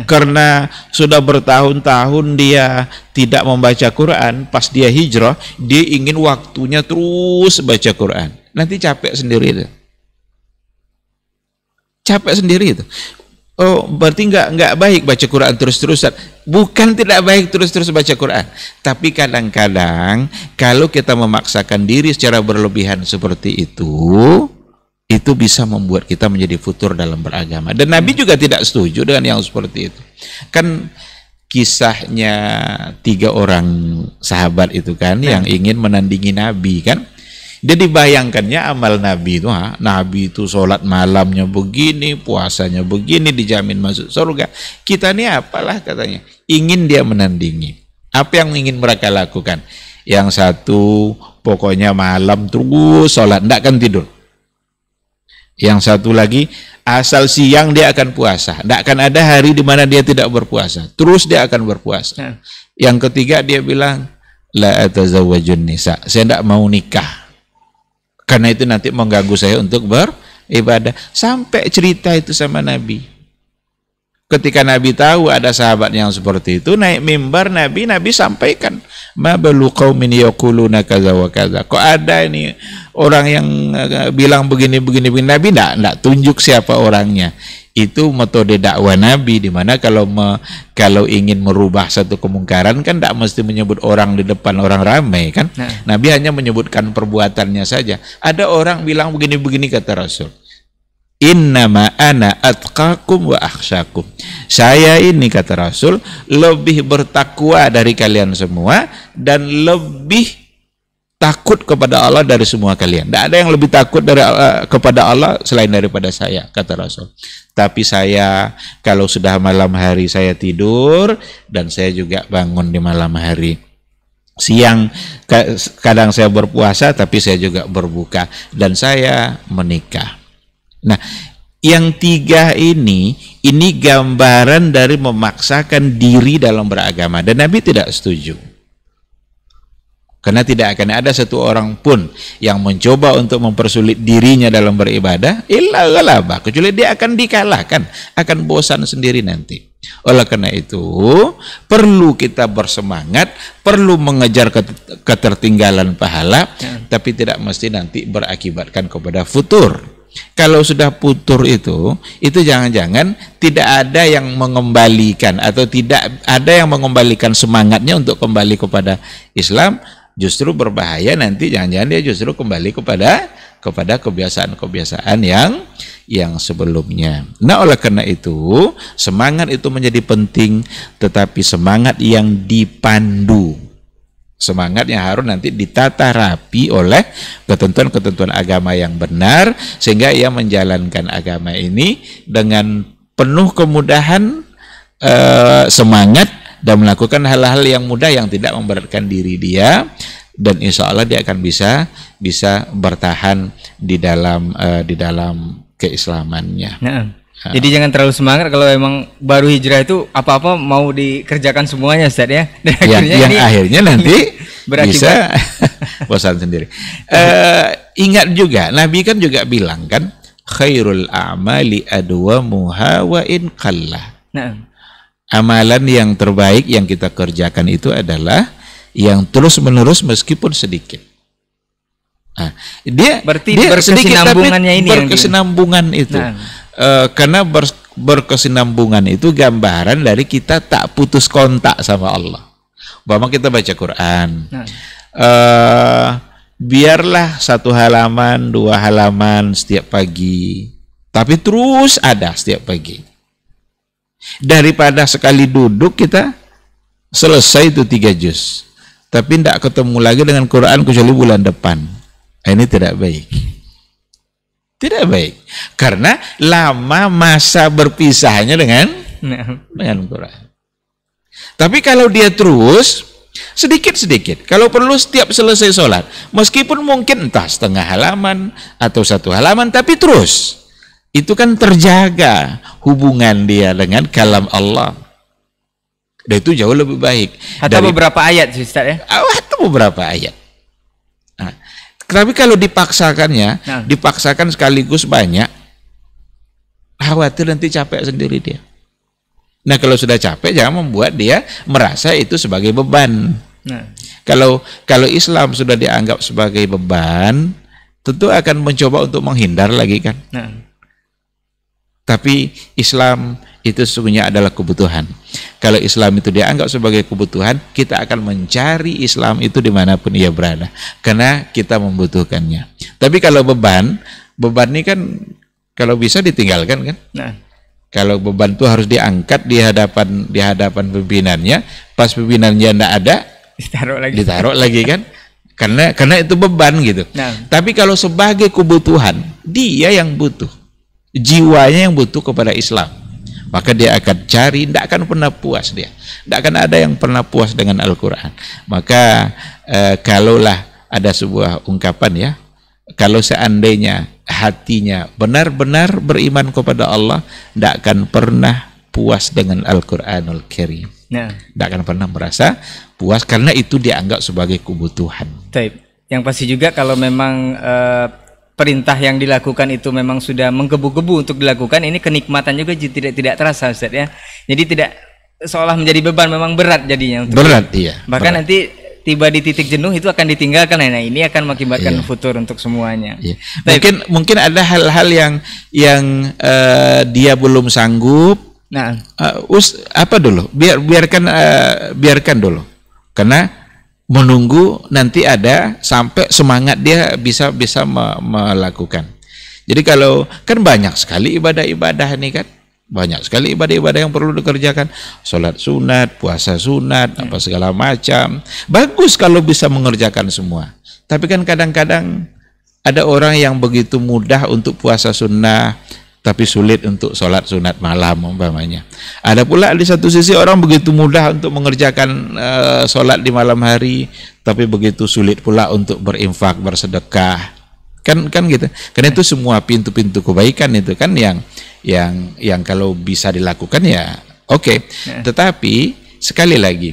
Karena sudah bertahun-tahun dia tidak membaca Quran, pas dia hijrah, dia ingin waktunya terus baca Quran. Nanti capek sendiri itu. Capek sendiri itu. Oh, berarti nggak baik baca Quran terus-terusan. Bukan tidak baik terus-terus baca Quran, tapi kadang-kadang kalau kita memaksakan diri secara berlebihan seperti itu bisa membuat kita menjadi futur dalam beragama. Dan Nabi juga tidak setuju dengan yang seperti itu. Kan kisahnya 3 orang sahabat itu kan yang ingin menandingi Nabi kan. Dia dibayangkannya amal Nabi itu, Nabi itu sholat malamnya begini, puasanya begini, dijamin masuk surga. Kita ini apalah katanya, ingin dia menandingi. Apa yang ingin mereka lakukan? Yang satu pokoknya malam terus sholat, tidak akan tidur. Yang satu lagi asal siang dia akan puasa, tidak akan ada hari di mana dia tidak berpuasa, terus dia akan berpuasa. Yang ketiga dia bilang, la atazawwajun nisa, saya tidak mau nikah. Karena itu nanti mengganggu saya untuk beribadah. Sampai cerita itu sama Nabi. Ketika Nabi tahu ada sahabat yang seperti itu, naik mimbar Nabi sampaikan, ma balu qaumin yaquluna kaza wa kaza. Kok ada ini orang yang bilang begini. Nabi enggak tunjuk siapa orangnya. Itu metode dakwah Nabi, di mana kalau ingin merubah satu kemungkaran kan tidak mesti menyebut orang di depan orang ramai kan. Nabi hanya menyebutkan perbuatannya saja. Ada orang bilang begini kata Rasul. Innama ana atqakum wa akhsyakum. Saya ini kata Rasul lebih bertakwa dari kalian semua dan lebih takut kepada Allah dari semua kalian. Tidak ada yang lebih takut kepada Allah selain daripada saya, kata Rasul. Tapi saya kalau sudah malam hari saya tidur dan saya juga bangun di malam hari. Siang kadang saya berpuasa tapi saya juga berbuka dan saya menikah. Nah, yang 3 ini gambaran dari memaksakan diri dalam beragama dan Nabi tidak setuju. Karena tidak akan ada satu orang pun yang mencoba untuk mempersulit dirinya dalam beribadah, illa ghalaba, kecuali dia akan dikalahkan, akan bosan sendiri nanti. Oleh karena itu, perlu kita bersemangat, perlu mengejar ketertinggalan pahala, tapi tidak mesti nanti berakibatkan kepada futur. Kalau sudah futur itu jangan-jangan tidak ada yang mengembalikan atau tidak ada yang mengembalikan semangatnya untuk kembali kepada Islam. Justru berbahaya nanti, jangan-jangan dia justru kembali kepada kebiasaan-kebiasaan yang sebelumnya. Nah, oleh karena itu semangat itu menjadi penting, tetapi semangat yang dipandu, semangat yang harus nanti ditata rapi oleh ketentuan-ketentuan agama yang benar, sehingga ia menjalankan agama ini dengan penuh kemudahan, semangat, dan melakukan hal-hal yang mudah yang tidak memberatkan diri dia, dan insya Allah dia akan bisa bertahan di dalam keislamannya. Jadi jangan terlalu semangat kalau memang baru hijrah itu apa-apa mau dikerjakan semuanya, Ustaz ya. Dan akhirnya nanti bisa bosan sendiri. Ingat juga Nabi kan juga bilang kan, khairul a'mali adwamuha wa in qallah. Amalan yang terbaik yang kita kerjakan itu adalah yang terus-menerus meskipun sedikit. Nah, dia berkesinambungannya ini, berkesinambungan itu. Karena berkesinambungan itu gambaran dari kita tak putus kontak sama Allah. Umpama kita baca Quran, biarlah 1 halaman, 2 halaman setiap pagi, tapi terus ada setiap pagi. Daripada sekali duduk kita selesai itu 3 juz, tapi tidak ketemu lagi dengan Quran kecuali bulan depan. Ini tidak baik. Tidak baik. Karena lama masa berpisahnya dengan Quran. Tapi kalau dia terus sedikit-sedikit, kalau perlu setiap selesai sholat, meskipun mungkin entah setengah halaman atau 1 halaman, tapi terus itu kan terjaga hubungan dia dengan kalam Allah. Dan itu jauh lebih baik. Atau beberapa ayat sih Ustaz ya? Atau beberapa ayat. Nah, tapi kalau dipaksakannya, dipaksakan sekaligus banyak, khawatir nanti capek sendiri dia. Nah, kalau sudah capek jangan membuat dia merasa itu sebagai beban. Nah, kalau Islam sudah dianggap sebagai beban, tentu akan mencoba untuk menghindar lagi kan. Nah. Tapi Islam itu sesungguhnya adalah kebutuhan. Kalau Islam itu dianggap sebagai kebutuhan, kita akan mencari Islam itu dimanapun ia berada, karena kita membutuhkannya. Tapi kalau beban ini kan kalau bisa ditinggalkan kan. Nah. Kalau beban itu harus diangkat di hadapan pimpinannya, pas pimpinannya tidak ada, ditaruh lagi kan. Karena itu beban gitu. Nah. Tapi kalau sebagai kebutuhan, dia yang butuh. Jiwanya yang butuh kepada Islam, maka dia akan cari, tidak akan pernah puas dia, tidak akan ada yang pernah puas dengan Al-Quran. Maka kalaulah ada sebuah ungkapan ya, kalau seandainya hatinya benar-benar beriman kepada Allah, tidak akan pernah puas dengan Al-Quranul Karim. Nah. Tidak akan pernah merasa puas karena itu dianggap sebagai kebutuhan. Taib. Yang pasti juga kalau memang perintah yang dilakukan itu memang sudah menggebu-gebu untuk dilakukan, ini kenikmatan juga tidak terasa Ustaz ya. Jadi tidak seolah menjadi beban, memang berat jadinya untuk berat iya. Bahkan berat. Nanti tiba di titik jenuh itu akan ditinggalkan. Nah, ini akan mengakibatkan futur untuk semuanya. Iya. Mungkin ada hal-hal yang dia belum sanggup. Nah, biarkan dulu. Karena menunggu nanti ada sampai semangat dia bisa melakukan. Jadi kalau kan banyak sekali ibadah-ibadah ini kan, banyak sekali ibadah-ibadah yang perlu dikerjakan, sholat sunat, puasa sunat, apa segala macam. Bagus kalau bisa mengerjakan semua. Tapi kan kadang-kadang ada orang yang begitu mudah untuk puasa sunnah, tapi sulit untuk sholat sunat malam umpamanya. Ada pula di satu sisi orang begitu mudah untuk mengerjakan sholat di malam hari, tapi begitu sulit pula untuk berinfak, bersedekah. Kan gitu. Karena itu semua pintu-pintu kebaikan itu kan yang kalau bisa dilakukan ya oke. Tetapi sekali lagi,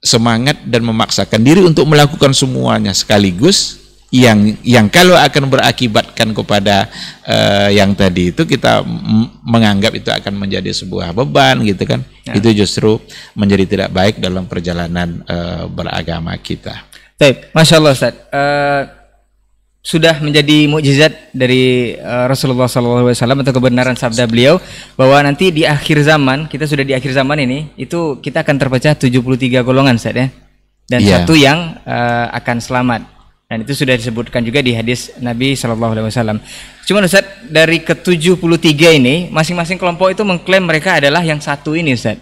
semangat dan memaksakan diri untuk melakukan semuanya sekaligus, yang kalau akan berakibatkan kepada yang tadi itu kita menganggap itu akan menjadi sebuah beban gitu kan, itu justru menjadi tidak baik dalam perjalanan beragama kita. Baik, Masya Allah Ustaz, sudah menjadi mukjizat dari Rasulullah SAW atau kebenaran sabda beliau bahwa nanti di akhir zaman, kita sudah di akhir zaman ini, itu kita akan terpecah 73 golongan Ustaz ya, dan satu yang akan selamat. Dan itu sudah disebutkan juga di hadis Nabi SAW. Cuma Ustaz, dari ke-73 ini, masing-masing kelompok itu mengklaim mereka adalah yang satu ini Ustaz.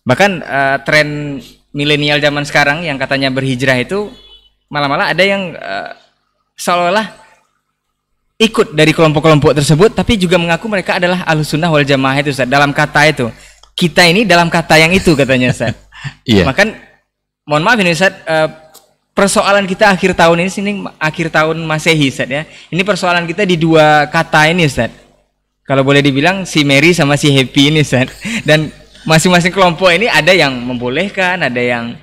Bahkan tren milenial zaman sekarang yang katanya berhijrah itu, malah-malah ada yang seolah-olah ikut dari kelompok-kelompok tersebut, tapi juga mengaku mereka adalah Ahlussunnah wal Jamaah itu Ustaz. Dalam kata itu, kita ini dalam kata yang itu katanya Ustaz. Bahkan, mohon maaf ini Ustaz, persoalan kita akhir tahun ini akhir tahun Masehi Ustaz ya. Ini persoalan kita di dua kata ini Ustaz. Kalau boleh dibilang si Mary sama si Happy ini Ustaz. Dan masing-masing kelompok ini ada yang membolehkan, ada yang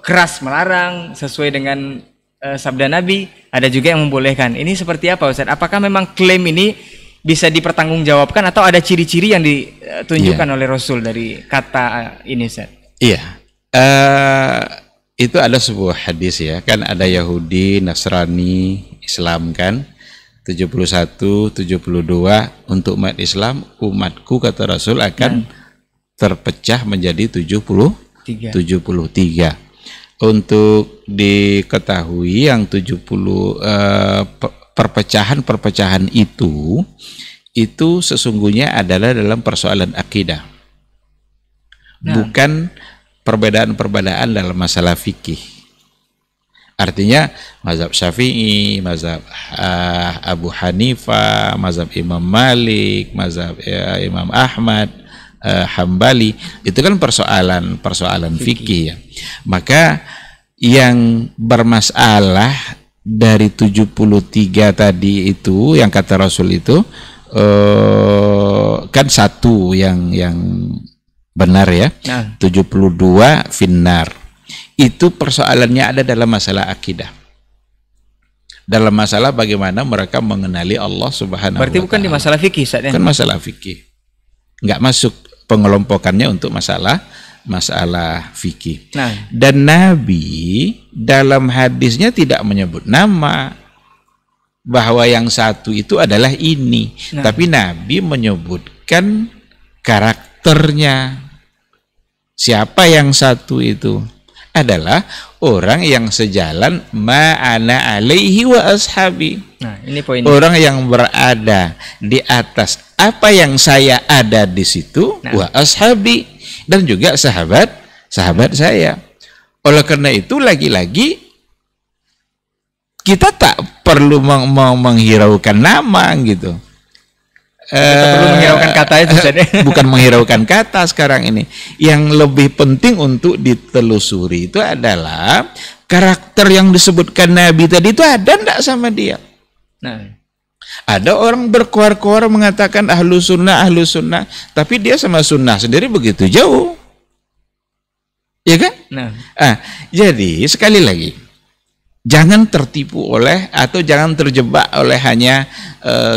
keras melarang sesuai dengan sabda Nabi, ada juga yang membolehkan. Ini seperti apa Ustaz? Apakah memang klaim ini bisa dipertanggungjawabkan atau ada ciri-ciri yang ditunjukkan oleh Rasul dari kata ini Ustaz? Iya. Itu ada sebuah hadis ya, kan ada Yahudi, Nasrani, Islam kan, 71, 72 untuk umat Islam, umatku kata Rasul akan terpecah menjadi 73. Untuk diketahui yang 70 perpecahan itu sesungguhnya adalah dalam persoalan akidah. Bukan perbedaan-perbedaan dalam masalah fikih. Artinya mazhab Syafi'i, mazhab Abu Hanifah, mazhab Imam Malik, mazhab Imam Ahmad, Hambali, itu kan persoalan fikih ya. Maka yang bermasalah dari 73 tadi itu yang kata Rasul itu kan satu yang benar ya. 72 finnar. Itu persoalannya ada dalam masalah akidah. Dalam masalah bagaimana mereka mengenali Allah Subhanahu wa Ta'ala. Berarti bukan di masalah fikih, Ustaz ya? Bukan masalah fikih. Enggak masuk pengelompokannya untuk masalah fikih. Dan Nabi dalam hadisnya tidak menyebut nama bahwa yang satu itu adalah ini, tapi Nabi menyebutkan karakternya. Siapa yang satu itu? Adalah orang yang sejalan ma'ana alaihi wa ashabi. Ini poinnya. Orang yang berada di atas apa yang saya ada di situ, wa ashabi, dan juga sahabat saya. Oleh karena itu lagi-lagi kita tak perlu menghiraukan nama gitu. Kita perlu menghiraukan kata itu. Bukan menghiraukan kata sekarang ini. Yang lebih penting untuk ditelusuri itu adalah karakter yang disebutkan Nabi tadi itu ada enggak sama dia. Ada orang berkoar-koar mengatakan ahlu sunnah, tapi dia sama sunnah sendiri begitu jauh. Ya kan? Jadi sekali lagi, jangan tertipu oleh atau jangan terjebak oleh hanya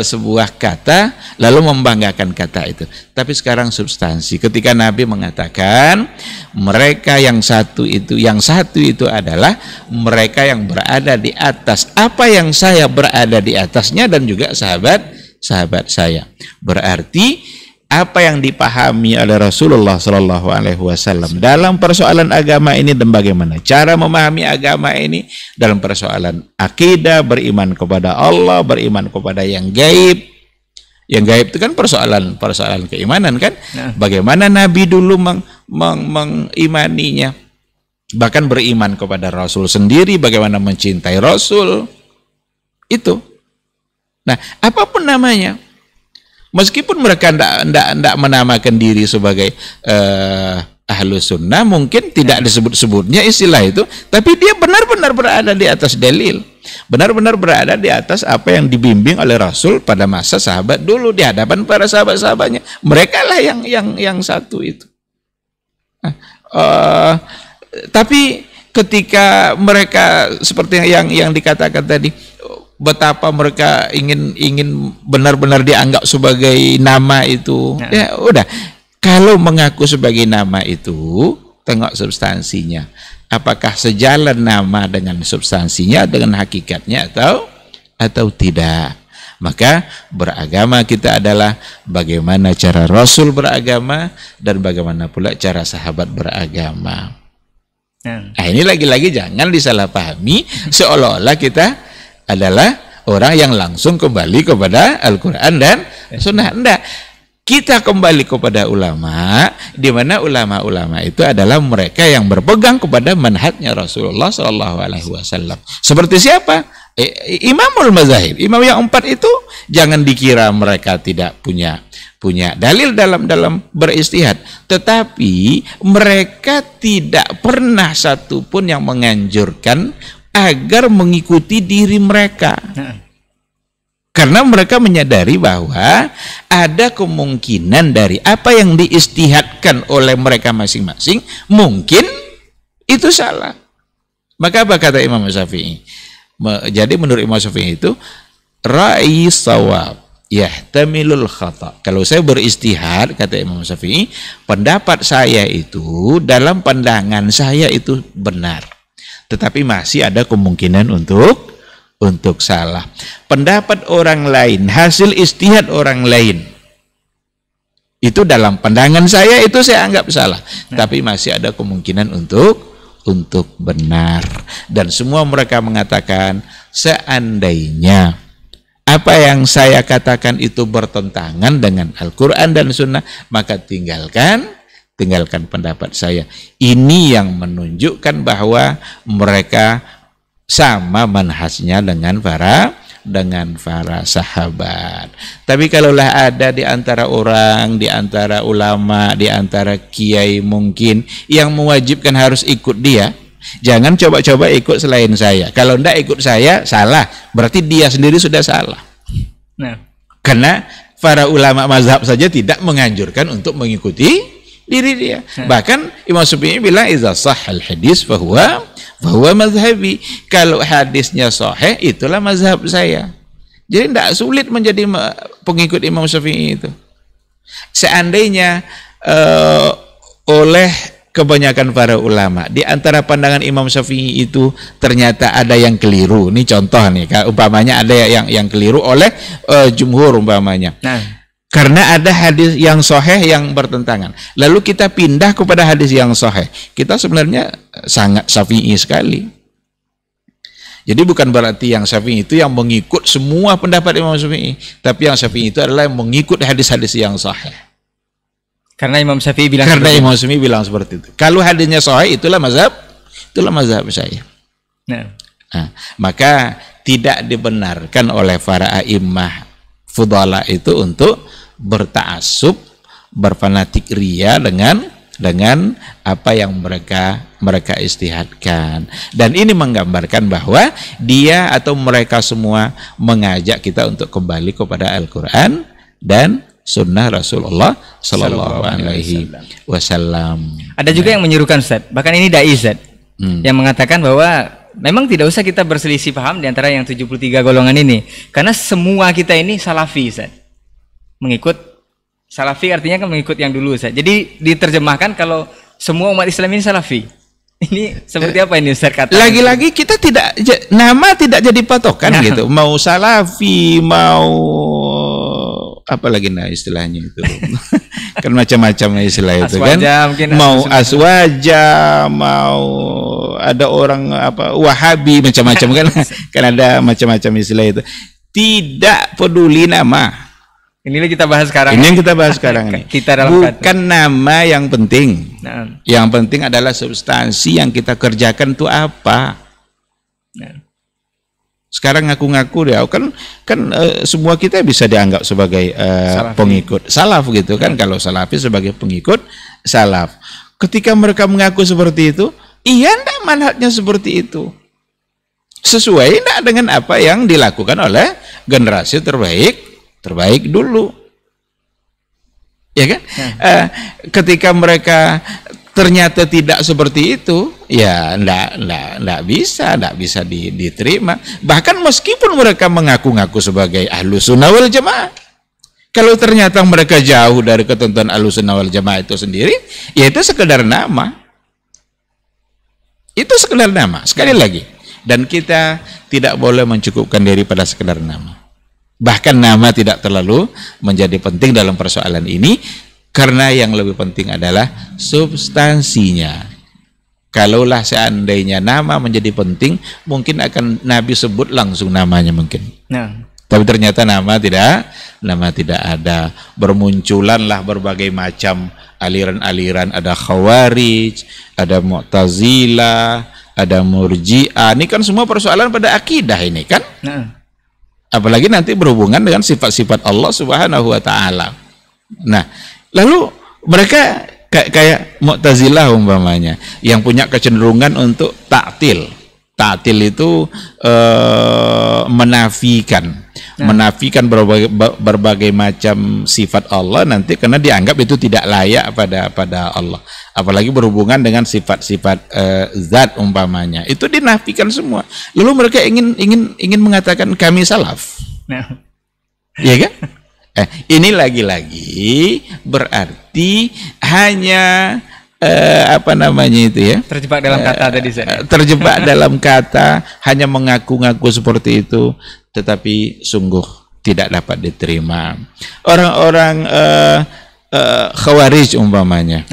sebuah kata lalu membanggakan kata itu. Tapi sekarang substansi. Ketika Nabi mengatakan mereka yang satu itu adalah mereka yang berada di atas apa yang saya berada di atasnya dan juga sahabat saya. Berarti apa yang dipahami oleh Rasulullah Shallallahu Alaihi Wasallam dalam persoalan agama ini dan bagaimana cara memahami agama ini dalam persoalan akidah, beriman kepada Allah, beriman kepada yang gaib. Yang gaib itu kan persoalan keimanan kan? Bagaimana Nabi dulu mengimaninya, bahkan beriman kepada Rasul sendiri, bagaimana mencintai Rasul itu. Nah, apapun namanya. Meskipun mereka tidak menamakan diri sebagai ahlu sunnah, mungkin tidak disebut-sebutnya istilah itu, tapi dia benar-benar berada di atas dalil, benar-benar berada di atas apa yang dibimbing oleh Rasul pada masa sahabat dulu di hadapan para sahabat-sahabatnya. Mereka lah yang satu itu. Tapi ketika mereka seperti yang dikatakan tadi, betapa mereka ingin benar-benar dianggap sebagai nama itu. Ya udah, kalau mengaku sebagai nama itu, tengok substansinya. Apakah sejalan nama dengan substansinya, dengan hakikatnya atau tidak? Maka beragama kita adalah bagaimana cara Rasul beragama dan bagaimana pula cara sahabat beragama. Nah, ini lagi-lagi jangan disalahpahami seolah-olah kita adalah orang yang langsung kembali kepada Al-Quran dan Sunnah. Enggak. Kita kembali kepada ulama, di mana ulama-ulama itu adalah mereka yang berpegang kepada manhajnya Rasulullah SAW. Seperti siapa? Imamul Mazahib. Imam yang 4 itu jangan dikira mereka tidak punya dalil dalam beristihad, tetapi mereka tidak pernah satupun yang menganjurkan agar mengikuti diri mereka. Karena mereka menyadari bahwa ada kemungkinan dari apa yang diistihadkan oleh mereka masing-masing mungkin itu salah. Maka apa kata Imam Syafi'i? Jadi menurut Imam Syafi'i itu ra'i shawab yahtamilul khata. Kalau saya beristihad, kata Imam Syafi'i, pendapat saya itu dalam pandangan saya itu benar, tetapi masih ada kemungkinan untuk salah. Pendapat orang lain, hasil istihad orang lain, itu dalam pandangan saya itu saya anggap salah, tapi masih ada kemungkinan untuk benar. Dan semua mereka mengatakan seandainya apa yang saya katakan itu bertentangan dengan Al-Quran dan Sunnah, maka tinggalkan pendapat saya. Ini yang menunjukkan bahwa mereka sama manhajnya dengan para sahabat. Tapi kalaulah ada di antara orang, di antara ulama, di antara kiai mungkin yang mewajibkan harus ikut dia, jangan coba-coba ikut selain saya. Kalau tidak ikut saya salah, berarti dia sendiri sudah salah. Karena para ulama mazhab saja tidak menganjurkan untuk mengikuti diri dia. Bahkan Imam Syafi'i bilang idza sahhal hadis fahuwa mazhabi. Kalau hadisnya sahih, itulah mazhab saya. Jadi tidak sulit menjadi pengikut Imam Syafi'i itu. Seandainya oleh kebanyakan para ulama di antara pandangan Imam Syafi'i itu ternyata ada yang keliru. Ini contoh nih, umpamanya ada yang keliru oleh jumhur umpamanya. Karena ada hadis yang sahih yang bertentangan. Lalu kita pindah kepada hadis yang sahih. Kita sebenarnya sangat Syafi'i sekali. Jadi bukan berarti yang Syafi'i itu yang mengikut semua pendapat Imam Syafi'i, tapi yang Syafi'i itu adalah yang mengikut hadis-hadis yang sahih. Karena Imam Syafi'i bilang seperti itu. Kalau hadisnya sahih, itulah mazhab saya. Maka tidak dibenarkan oleh para a'immah fudala itu untuk berta'assub, berfanatik ria dengan apa yang mereka istihadkan. Dan ini menggambarkan bahwa dia atau mereka semua mengajak kita untuk kembali kepada Al-Quran dan sunnah Rasulullah Sallallahu Alaihi Wasallam. Ada juga yang menyuruhkan, Ustaz, bahkan ini dai, Ustaz, yang mengatakan bahwa memang tidak usah kita berselisih paham di antara yang 73 golongan ini, karena semua kita ini salafi, Ustaz. Mengikut salafi artinya kan mengikut yang dulu, Ustaz. Jadi diterjemahkan kalau semua umat Islam ini salafi. Ini seperti apa ini, Ustaz, kata? Lagi-lagi kita nama tidak jadi patokan gitu. Mau salafi, mau apa lagi istilahnya itu. Kan macam-macam istilah itu aswaja, kan. Mau aswaja, mau ada orang Wahabi, macam-macam kan. Kan ada macam-macam istilah itu. Tidak peduli nama. Inilah kita bahas sekarang. Ini yang kita bahas sekarang ini. Bukan nama yang penting. Yang penting adalah substansi yang kita kerjakan itu apa. Sekarang ngaku-ngaku dia kan semua kita bisa dianggap sebagai pengikut salaf gitu kan. Kalau salafi sebagai pengikut salaf. Ketika mereka mengaku seperti itu, iya enggak manhajnya seperti itu. Sesuai enggak dengan apa yang dilakukan oleh generasi terbaik dulu, ya kan? Ketika mereka ternyata tidak seperti itu, ya enggak bisa diterima. Bahkan meskipun mereka mengaku-ngaku sebagai Ahlus Sunnah wal Jamaah, kalau ternyata mereka jauh dari ketentuan Ahlus Sunnah wal Jamaah itu sendiri, ya itu sekedar nama. Itu sekedar nama. Sekali lagi, dan kita tidak boleh mencukupkan diri pada sekedar nama. Bahkan nama tidak terlalu menjadi penting dalam persoalan ini, karena yang lebih penting adalah substansinya. Kalaulah seandainya nama menjadi penting, mungkin akan Nabi sebut langsung namanya mungkin. Tapi ternyata nama tidak ada. Bermunculanlah berbagai macam aliran-aliran, ada Khawarij, ada Mu'tazilah, ada Murji'ah. Ini kan semua persoalan pada akidah ini kan? Apalagi nanti berhubungan dengan sifat-sifat Allah Subhanahu wa taala. Nah, lalu mereka kayak Mu'tazilah umpamanya yang punya kecenderungan untuk ta'til. Ta'til itu menafikan berbagai macam sifat Allah nanti karena dianggap itu tidak layak pada Allah. Apalagi berhubungan dengan sifat-sifat zat umpamanya. Itu dinafikan semua. Lalu mereka ingin mengatakan kami salaf. Iya kan? Ini lagi-lagi berarti hanya terjebak dalam kata tadi saya. Terjebak dalam kata, hanya mengaku-ngaku seperti itu, tetapi sungguh tidak dapat diterima. Orang-orang Khawarij umpamanya,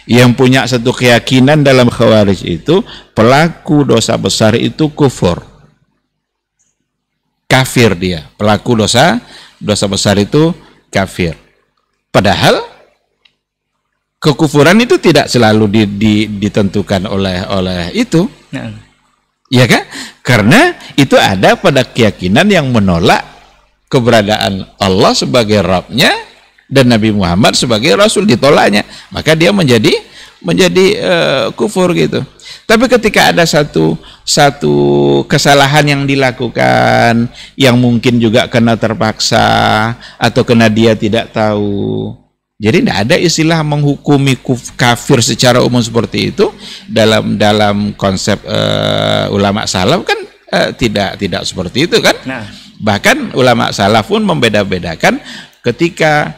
yang punya satu keyakinan dalam Khawarij itu pelaku dosa besar itu kafir dia. Pelaku dosa besar itu kafir. Padahal kekufuran itu tidak selalu ditentukan oleh itu. Ya kan? Karena itu ada pada keyakinan yang menolak keberadaan Allah sebagai Rabb-nya dan Nabi Muhammad sebagai Rasul, ditolaknya, maka dia menjadi kufur gitu. Tapi ketika ada satu kesalahan yang dilakukan, yang mungkin juga karena terpaksa atau karena dia tidak tahu, jadi tidak ada istilah menghukumi kafir secara umum seperti itu dalam konsep ulama salaf kan, tidak seperti itu kan. Nah. Bahkan ulama salaf pun membeda-bedakan ketika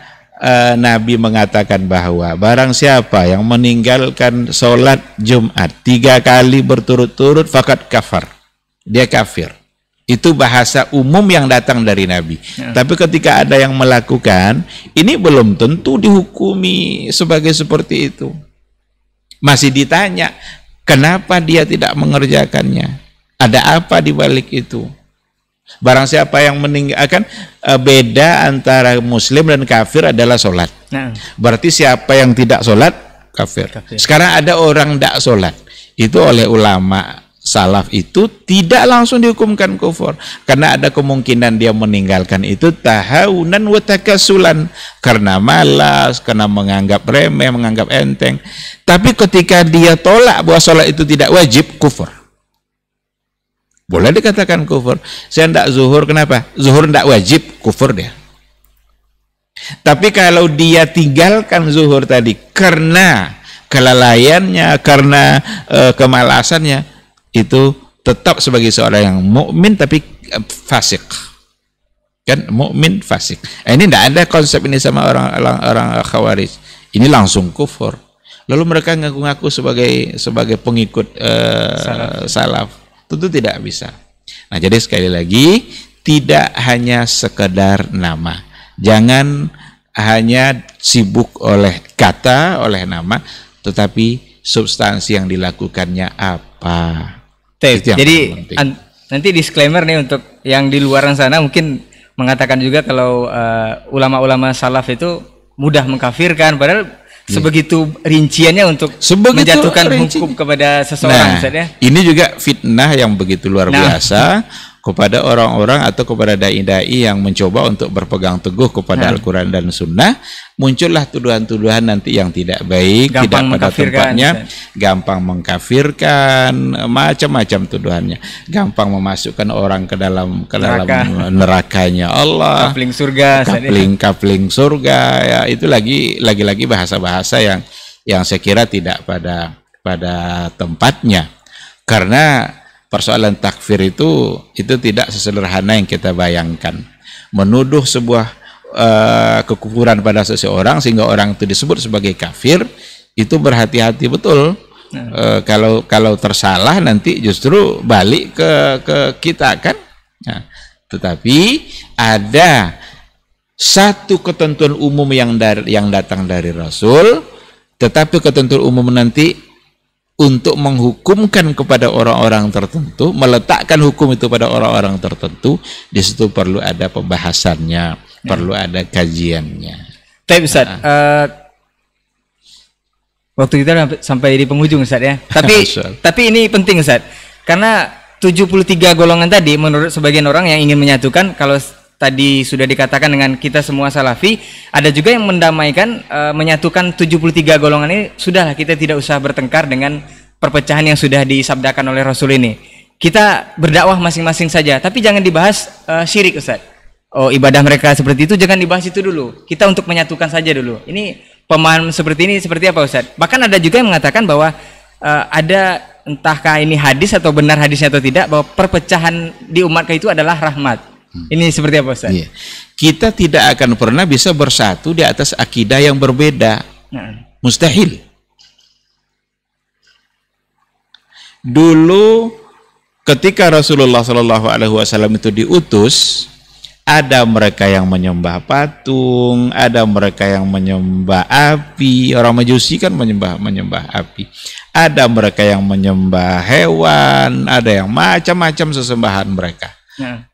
Nabi mengatakan bahwa barang siapa yang meninggalkan sholat Jumat 3 kali berturut-turut fakat kafar, dia kafir. Itu bahasa umum yang datang dari Nabi. Ya. Tapi ketika ada yang melakukan, ini belum tentu dihukumi sebagai seperti itu. Masih ditanya, kenapa dia tidak mengerjakannya? Ada apa di balik itu? Barang siapa yang meninggalkan, beda antara muslim dan kafir adalah sholat. Nah. Berarti siapa yang tidak sholat, kafir. Sekarang ada orang tidak sholat, itu oleh ulama salaf itu tidak langsung dihukumkan kufur, karena ada kemungkinan dia meninggalkan itu tahawunan wa takasulan, karena malas, karena menganggap remeh, menganggap enteng. Tapi ketika dia tolak bahwa sholat itu tidak wajib, kufur. Boleh dikatakan kufur. Saya tidak zuhur, kenapa? Zuhur tidak wajib, kufur dia. Tapi kalau dia tinggalkan zuhur tadi karena kelalaiannya, karena kemalasannya, itu tetap sebagai seorang yang mukmin tapi fasik. Kan mukmin fasik. Ini tidak ada konsep ini sama orang Khawarij. Ini langsung kufur. Lalu mereka ngaku-ngaku sebagai pengikut salaf. Tentu tidak bisa. Nah, jadi sekali lagi, tidak hanya sekedar nama. Jangan hanya sibuk oleh kata, oleh nama, tetapi substansi yang dilakukannya apa. Jadi nanti disclaimer nih untuk yang di luar sana mungkin mengatakan juga kalau ulama-ulama salaf itu mudah mengkafirkan, padahal sebegitu rinciannya untuk menjatuhkan hukum kepada seseorang. Nah, ini juga fitnah yang begitu luar biasa kepada orang-orang atau kepada dai-dai yang mencoba untuk berpegang teguh kepada Al-Quran dan Sunnah. Muncullah tuduhan-tuduhan nanti yang tidak baik, gampang tidak pada tempatnya, gampang mengkafirkan, macam-macam tuduhannya, gampang memasukkan orang ke dalam nerakanya Allah, kapling surga, ya itu lagi bahasa-bahasa yang saya kira tidak pada tempatnya, karena persoalan takfir itu tidak sesederhana yang kita bayangkan. Menuduh sebuah kekufuran pada seseorang sehingga orang itu disebut sebagai kafir, itu berhati-hati betul. Kalau tersalah nanti justru balik ke kita kan. Nah, tetapi ada satu ketentuan umum yang datang dari Rasul, tetapi ketentuan umum nanti untuk menghukumkan kepada orang-orang tertentu, meletakkan hukum itu pada orang-orang tertentu, di situ perlu ada pembahasannya, perlu ada kajiannya. Tapi Ustaz, waktu kita sampai di penghujung Ustaz ya. Tapi ini penting Ustaz, karena 73 golongan tadi menurut sebagian orang yang ingin menyatukan, kalau tadi sudah dikatakan dengan kita semua salafi, ada juga yang mendamaikan, menyatukan 73 golongan ini, sudahlah kita tidak usah bertengkar dengan perpecahan yang sudah disabdakan oleh Rasul ini. Kita berdakwah masing-masing saja, tapi jangan dibahas syirik Ustaz. Oh, ibadah mereka seperti itu jangan dibahas itu dulu. Kita untuk menyatukan saja dulu. Ini pemahaman seperti ini seperti apa Ustaz? Bahkan ada juga yang mengatakan bahwa ada, entahkah ini hadis atau benar hadisnya atau tidak, bahwa perpecahan di umat itu adalah rahmat. Ini seperti apa Ustaz? Iya. Kita tidak akan pernah bisa bersatu di atas akidah yang berbeda. Mustahil. Dulu ketika Rasulullah SAW itu diutus, ada mereka yang menyembah patung, ada mereka yang menyembah api. Orang Majusi kan menyembah api. Ada mereka yang menyembah hewan, ada yang macam-macam sesembahan mereka.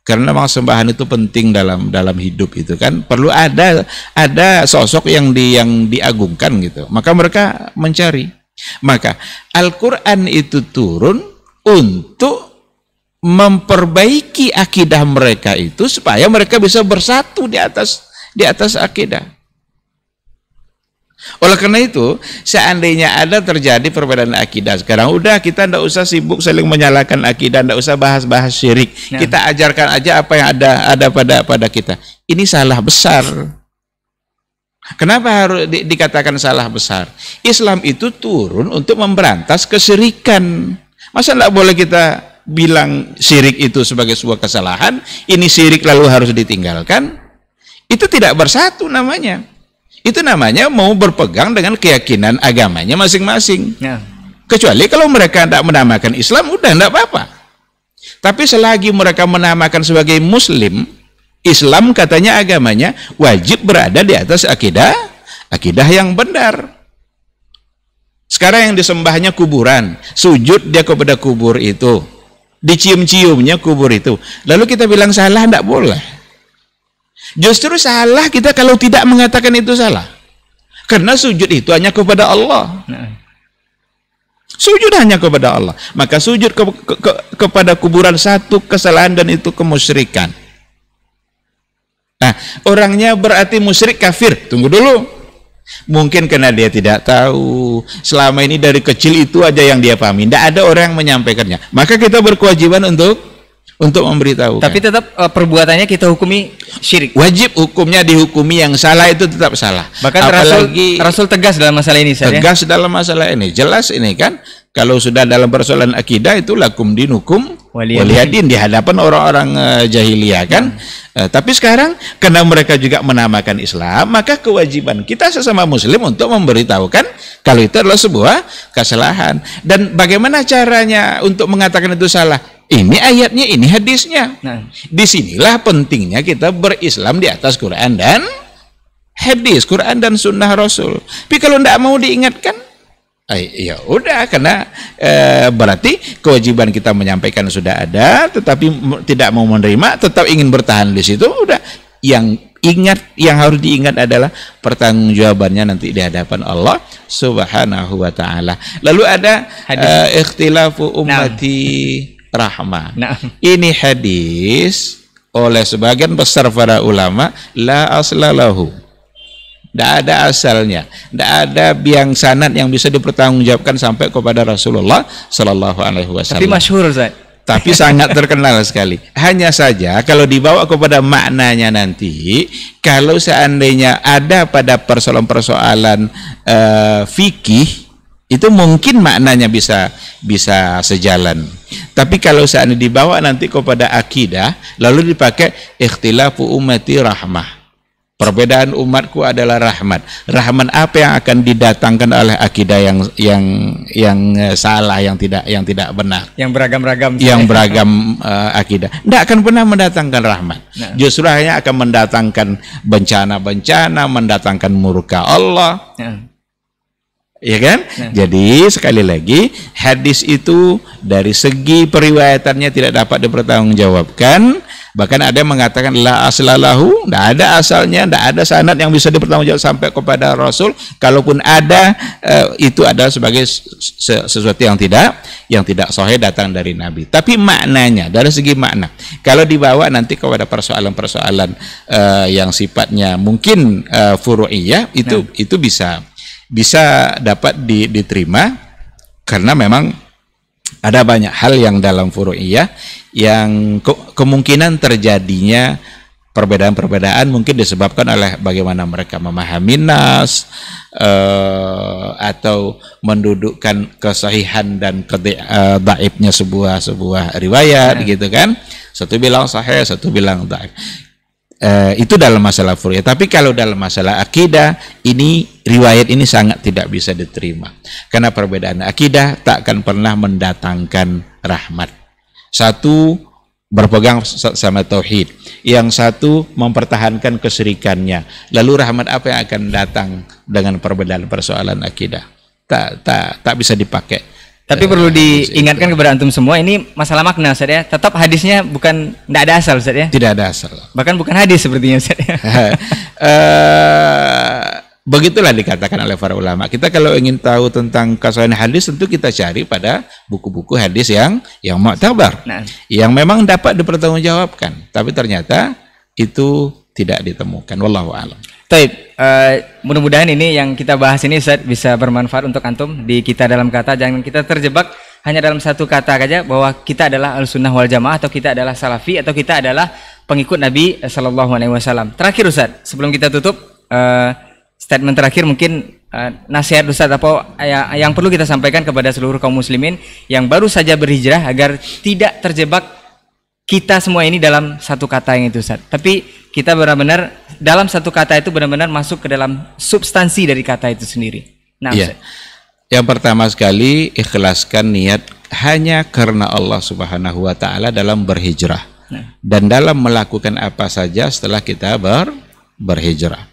Karena memang sembahan itu penting dalam hidup itu kan, perlu ada sosok yang diagungkan gitu. Maka mereka mencari. Maka Al-Qur'an itu turun untuk memperbaiki akidah mereka itu supaya mereka bisa bersatu di atas akidah. Oleh karena itu, seandainya ada terjadi perbedaan akidah sekarang, udah kita ndak usah sibuk saling menyalahkan akidah, ndak usah bahas-bahas syirik. Nah. Kita ajarkan aja apa yang ada pada kita. Ini salah besar. Kenapa harus dikatakan salah besar? Islam itu turun untuk memberantas kesyirikan. Masa ndak boleh kita bilang syirik itu sebagai sebuah kesalahan, ini syirik lalu harus ditinggalkan? Itu tidak bersatu namanya. Itu namanya mau berpegang dengan keyakinan agamanya masing-masing. Ya. Kecuali kalau mereka tidak menamakan Islam, udah tidak apa-apa. Tapi selagi mereka menamakan sebagai Muslim, Islam katanya agamanya wajib berada di atas akidah yang benar. Sekarang yang disembahnya kuburan, sujud dia kepada kubur itu, dicium-ciumnya kubur itu. Lalu kita bilang salah, tidak boleh. Justru salah kita kalau tidak mengatakan itu salah. Karena sujud itu hanya kepada Allah. Sujud hanya kepada Allah. Maka sujud kepada kuburan satu kesalahan dan itu kemusyrikan. Nah, orangnya berarti musyrik kafir. Tunggu dulu. Mungkin karena dia tidak tahu. Selama ini dari kecil itu aja yang dia pahami. Tidak ada orang yang menyampaikannya. Maka kita berkewajiban untuk memberitahu. Tapi tetap perbuatannya kita hukumi syirik. Wajib hukumnya dihukumi, yang salah itu tetap salah. Bahkan Rasul tegas dalam masalah ini. Tegas dalam masalah ini. Jelas ini kan. Kalau sudah dalam persoalan akidah itu lakum dinukum waliyadin di hadapan orang-orang jahiliyah kan. Tapi sekarang karena mereka juga menamakan Islam, maka kewajiban kita sesama muslim untuk memberitahukan kalau itu adalah sebuah kesalahan. Dan bagaimana caranya untuk mengatakan itu salah? Ini ayatnya, ini hadisnya. Nah, disinilah pentingnya kita berislam di atas Quran dan hadis, Quran dan sunnah Rasul. Tapi kalau tidak mau diingatkan, ya udah, karena berarti kewajiban kita menyampaikan sudah ada, tetapi tidak mau menerima, tetap ingin bertahan di situ. Udah, yang harus diingat adalah pertanggungjawabannya nanti di hadapan Allah Subhanahu wa taala. Lalu ada ikhtilafu ummati rahmah. Nah. Ini hadis oleh sebagian besar para ulama la aslalahu. Tidak ada asalnya, tidak ada biang sanad yang bisa dipertanggungjawabkan sampai kepada Rasulullah Sallallahu Alaihi Wasallam. Tapi masyhur, Ustaz. Tapi sangat terkenal sekali. Hanya saja kalau dibawa kepada maknanya nanti, kalau seandainya ada pada persoalan-persoalan fikih, itu mungkin maknanya bisa sejalan. Tapi kalau seandainya dibawa nanti kepada akidah, lalu dipakai ikhtilafu ummati rahmah. Perbedaan umatku adalah rahmat. Rahmat apa yang akan didatangkan oleh akidah yang salah, yang tidak benar, yang beragam-ragam, akidah, tidak akan pernah mendatangkan rahmat. Nah. Justru hanya akan mendatangkan bencana-bencana, mendatangkan murka Allah. Nah. Ya kan? Nah. Jadi sekali lagi hadis itu dari segi periwayatannya tidak dapat dipertanggungjawabkan. Bahkan ada yang mengatakan la aslalahu, tidak ada asalnya, tidak ada sanad yang bisa dipertanggungjawabkan sampai kepada Rasul. Kalaupun ada, itu adalah sebagai sesuatu yang tidak sahih datang dari Nabi. Tapi maknanya, dari segi makna, kalau dibawa nanti kepada persoalan-persoalan yang sifatnya mungkin furu'iyah, itu bisa dapat diterima, karena memang ada banyak hal yang dalam furu'iyah yang kemungkinan terjadinya perbedaan-perbedaan mungkin disebabkan oleh bagaimana mereka memahami nas, atau mendudukkan kesahihan dan dhaifnya sebuah riwayat, gitu kan. Satu bilang sahih, satu bilang dhaif. Itu dalam masalah furu'iyah. Tapi kalau dalam masalah akidah, ini riwayat ini sangat tidak bisa diterima, karena perbedaan akidah tak akan pernah mendatangkan rahmat. Satu berpegang sama tauhid, yang satu mempertahankan kesyirikannya. Lalu rahmat apa yang akan datang dengan perbedaan persoalan akidah? Tak bisa dipakai. Tapi perlu diingatkan kepada antum semua, ini masalah makna, Ustaz ya. Tetap hadisnya bukan, tidak ada asal, Ustaz ya. Tidak ada asal. Bahkan bukan hadis sepertinya, Ustaz ya. Begitulah dikatakan oleh para ulama. Kita kalau ingin tahu tentang kesahihan hadis, tentu kita cari pada buku-buku hadis yang mu'tabar, yang memang dapat dipertanggungjawabkan. Tapi ternyata itu tidak ditemukan. Wallahu a'lam. Baik, mudah-mudahan ini yang kita bahas ini Ustaz bisa bermanfaat untuk antum di kita dalam kata. Jangan kita terjebak hanya dalam satu kata saja bahwa kita adalah Ahlussunnah wal Jamaah atau kita adalah Salafi atau kita adalah pengikut Nabi sallallahu alaihi wasallam. Terakhir Ustaz, sebelum kita tutup statement terakhir mungkin nasihat Ustaz apa yang perlu kita sampaikan kepada seluruh kaum muslimin yang baru saja berhijrah agar tidak terjebak kita semua ini dalam satu kata yang itu Ustaz. Tapi kita benar-benar dalam satu kata itu benar-benar masuk ke dalam substansi dari kata itu sendiri. Nah, iya. Yang pertama sekali ikhlaskan niat hanya karena Allah Subhanahu wa taala dalam berhijrah. Nah. Dan dalam melakukan apa saja setelah kita berhijrah.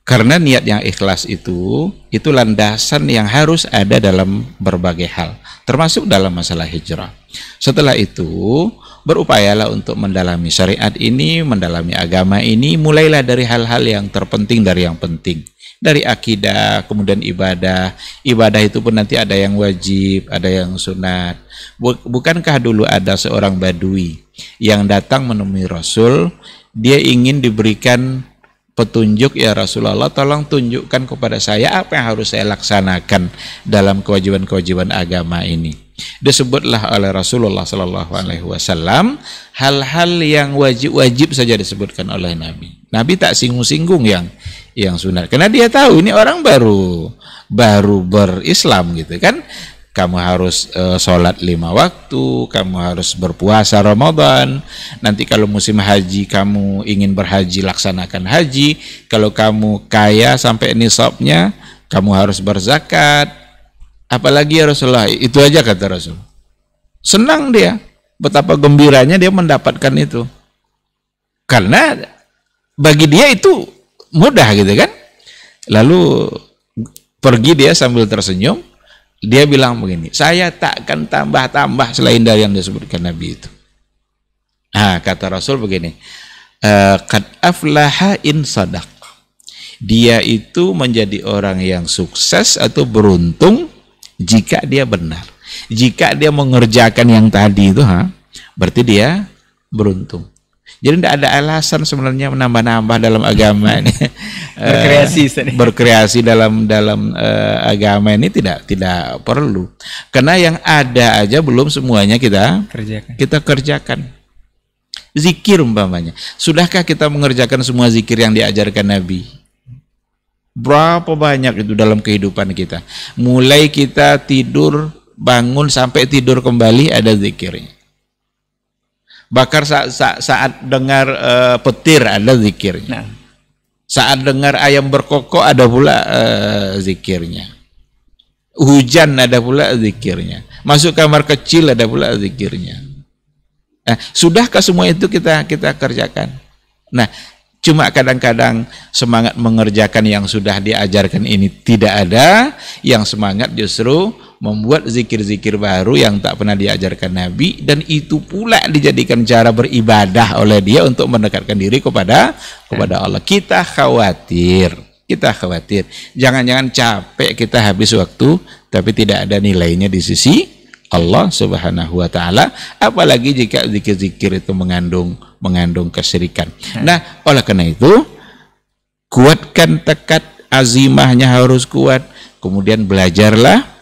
Karena niat yang ikhlas itu landasan yang harus ada dalam berbagai hal, termasuk dalam masalah hijrah. Setelah itu, berupayalah untuk mendalami syariat ini, mendalami agama ini, mulailah dari hal-hal yang terpenting dari yang penting. Dari akidah, kemudian ibadah. Ibadah itu pun nanti ada yang wajib, ada yang sunat. Bukankah dulu ada seorang badui yang datang menemui Rasul, dia ingin diberikan petunjuk, ya Rasulullah, tolong tunjukkan kepada saya apa yang harus saya laksanakan dalam kewajiban-kewajiban agama ini. Disebutlah oleh Rasulullah Sallallahu Alaihi Wasallam hal-hal yang wajib-wajib saja disebutkan oleh Nabi. Nabi tak singgung-singgung yang sunat, karena dia tahu ini orang baru berislam gitu kan. Kamu harus sholat 5 waktu, kamu harus berpuasa Ramadan. Nanti kalau musim haji kamu ingin berhaji, laksanakan haji. Kalau kamu kaya sampai nisabnya, kamu harus berzakat. Apalagi ya Rasulullah, itu aja kata Rasul. Senang dia, betapa gembiranya dia mendapatkan itu. Karena bagi dia itu mudah gitu kan. Lalu pergi dia sambil tersenyum. Dia bilang begini, saya takkan tambah-tambah selain dari yang disebutkan Nabi itu. Nah, kata Rasul begini, qad aflaha in sadaq. Dia itu menjadi orang yang sukses atau beruntung jika dia benar. Jika dia mengerjakan yang tadi itu, berarti dia beruntung. Jadi tidak ada alasan sebenarnya menambah-nambah dalam agama ini. Berkreasi dalam agama ini tidak perlu. Karena yang ada aja belum semuanya kita kerjakan. Zikir umpamanya. Sudahkah kita mengerjakan semua zikir yang diajarkan Nabi? Berapa banyak itu dalam kehidupan kita? Mulai kita tidur, bangun sampai tidur kembali ada zikirnya. Bakar saat dengar petir ada zikirnya. Nah. Saat dengar ayam berkokok ada pula zikirnya. Hujan ada pula zikirnya. Masuk kamar kecil ada pula zikirnya. Nah, sudahkah semua itu kita kerjakan? Nah, cuma kadang-kadang semangat mengerjakan yang sudah diajarkan ini tidak ada, yang semangat justru membuat zikir-zikir baru yang tak pernah diajarkan Nabi, dan itu pula dijadikan cara beribadah oleh dia untuk mendekatkan diri kepada Allah. Kita khawatir, jangan-jangan capek kita habis waktu tapi tidak ada nilainya di sisi Allah Subhanahu wa taala, apalagi jika zikir-zikir itu mengandung kesyirikan. Nah, oleh karena itu kuatkan tekad, azimahnya harus kuat, kemudian belajarlah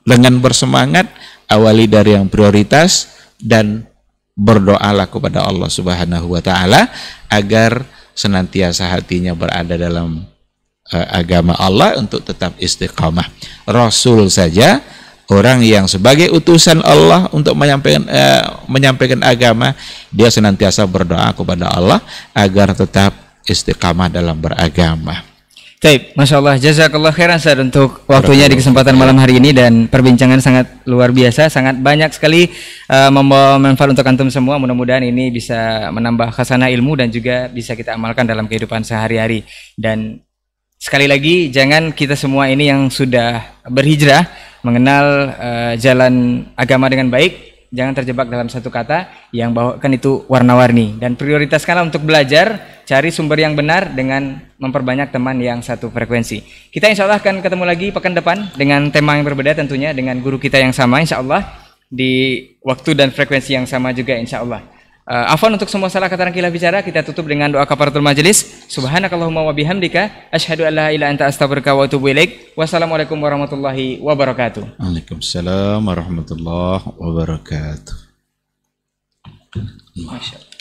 dengan bersemangat, awali dari yang prioritas dan berdoalah kepada Allah Subhanahu wa taala agar senantiasa hatinya berada dalam agama Allah untuk tetap istiqamah. Rasul saja, orang yang sebagai utusan Allah untuk menyampaikan agama, dia senantiasa berdoa kepada Allah agar tetap istiqamah dalam beragama. Baik, Masya Allah, jazakallah khairan Ustaz untuk waktunya di kesempatan malam hari ini, dan perbincangan sangat luar biasa, sangat banyak sekali membawa manfaat untuk antum semua. Mudah-mudahan ini bisa menambah khasanah ilmu dan juga bisa kita amalkan dalam kehidupan sehari-hari. Dan sekali lagi, jangan kita semua ini yang sudah berhijrah mengenal jalan agama dengan baik, jangan terjebak dalam satu kata yang bawakan itu warna-warni, dan prioritaskanlah untuk belajar, cari sumber yang benar dengan memperbanyak teman yang satu frekuensi. Kita insya Allah akan ketemu lagi pekan depan dengan tema yang berbeda tentunya, dengan guru kita yang sama insya Allah, di waktu dan frekuensi yang sama juga insya Allah. Afwan untuk semua salah kata dan khilaf bicara, kita tutup dengan doa kafaratul majelis. Subhanakallahumma wa bihamdika asyhadu an la ilaha illa anta astaghfiruka wa atubu ilaik. Wassalamualaikum warahmatullahi wabarakatuh. Waalaikumsalam warahmatullahi wabarakatuh. Masya Allah.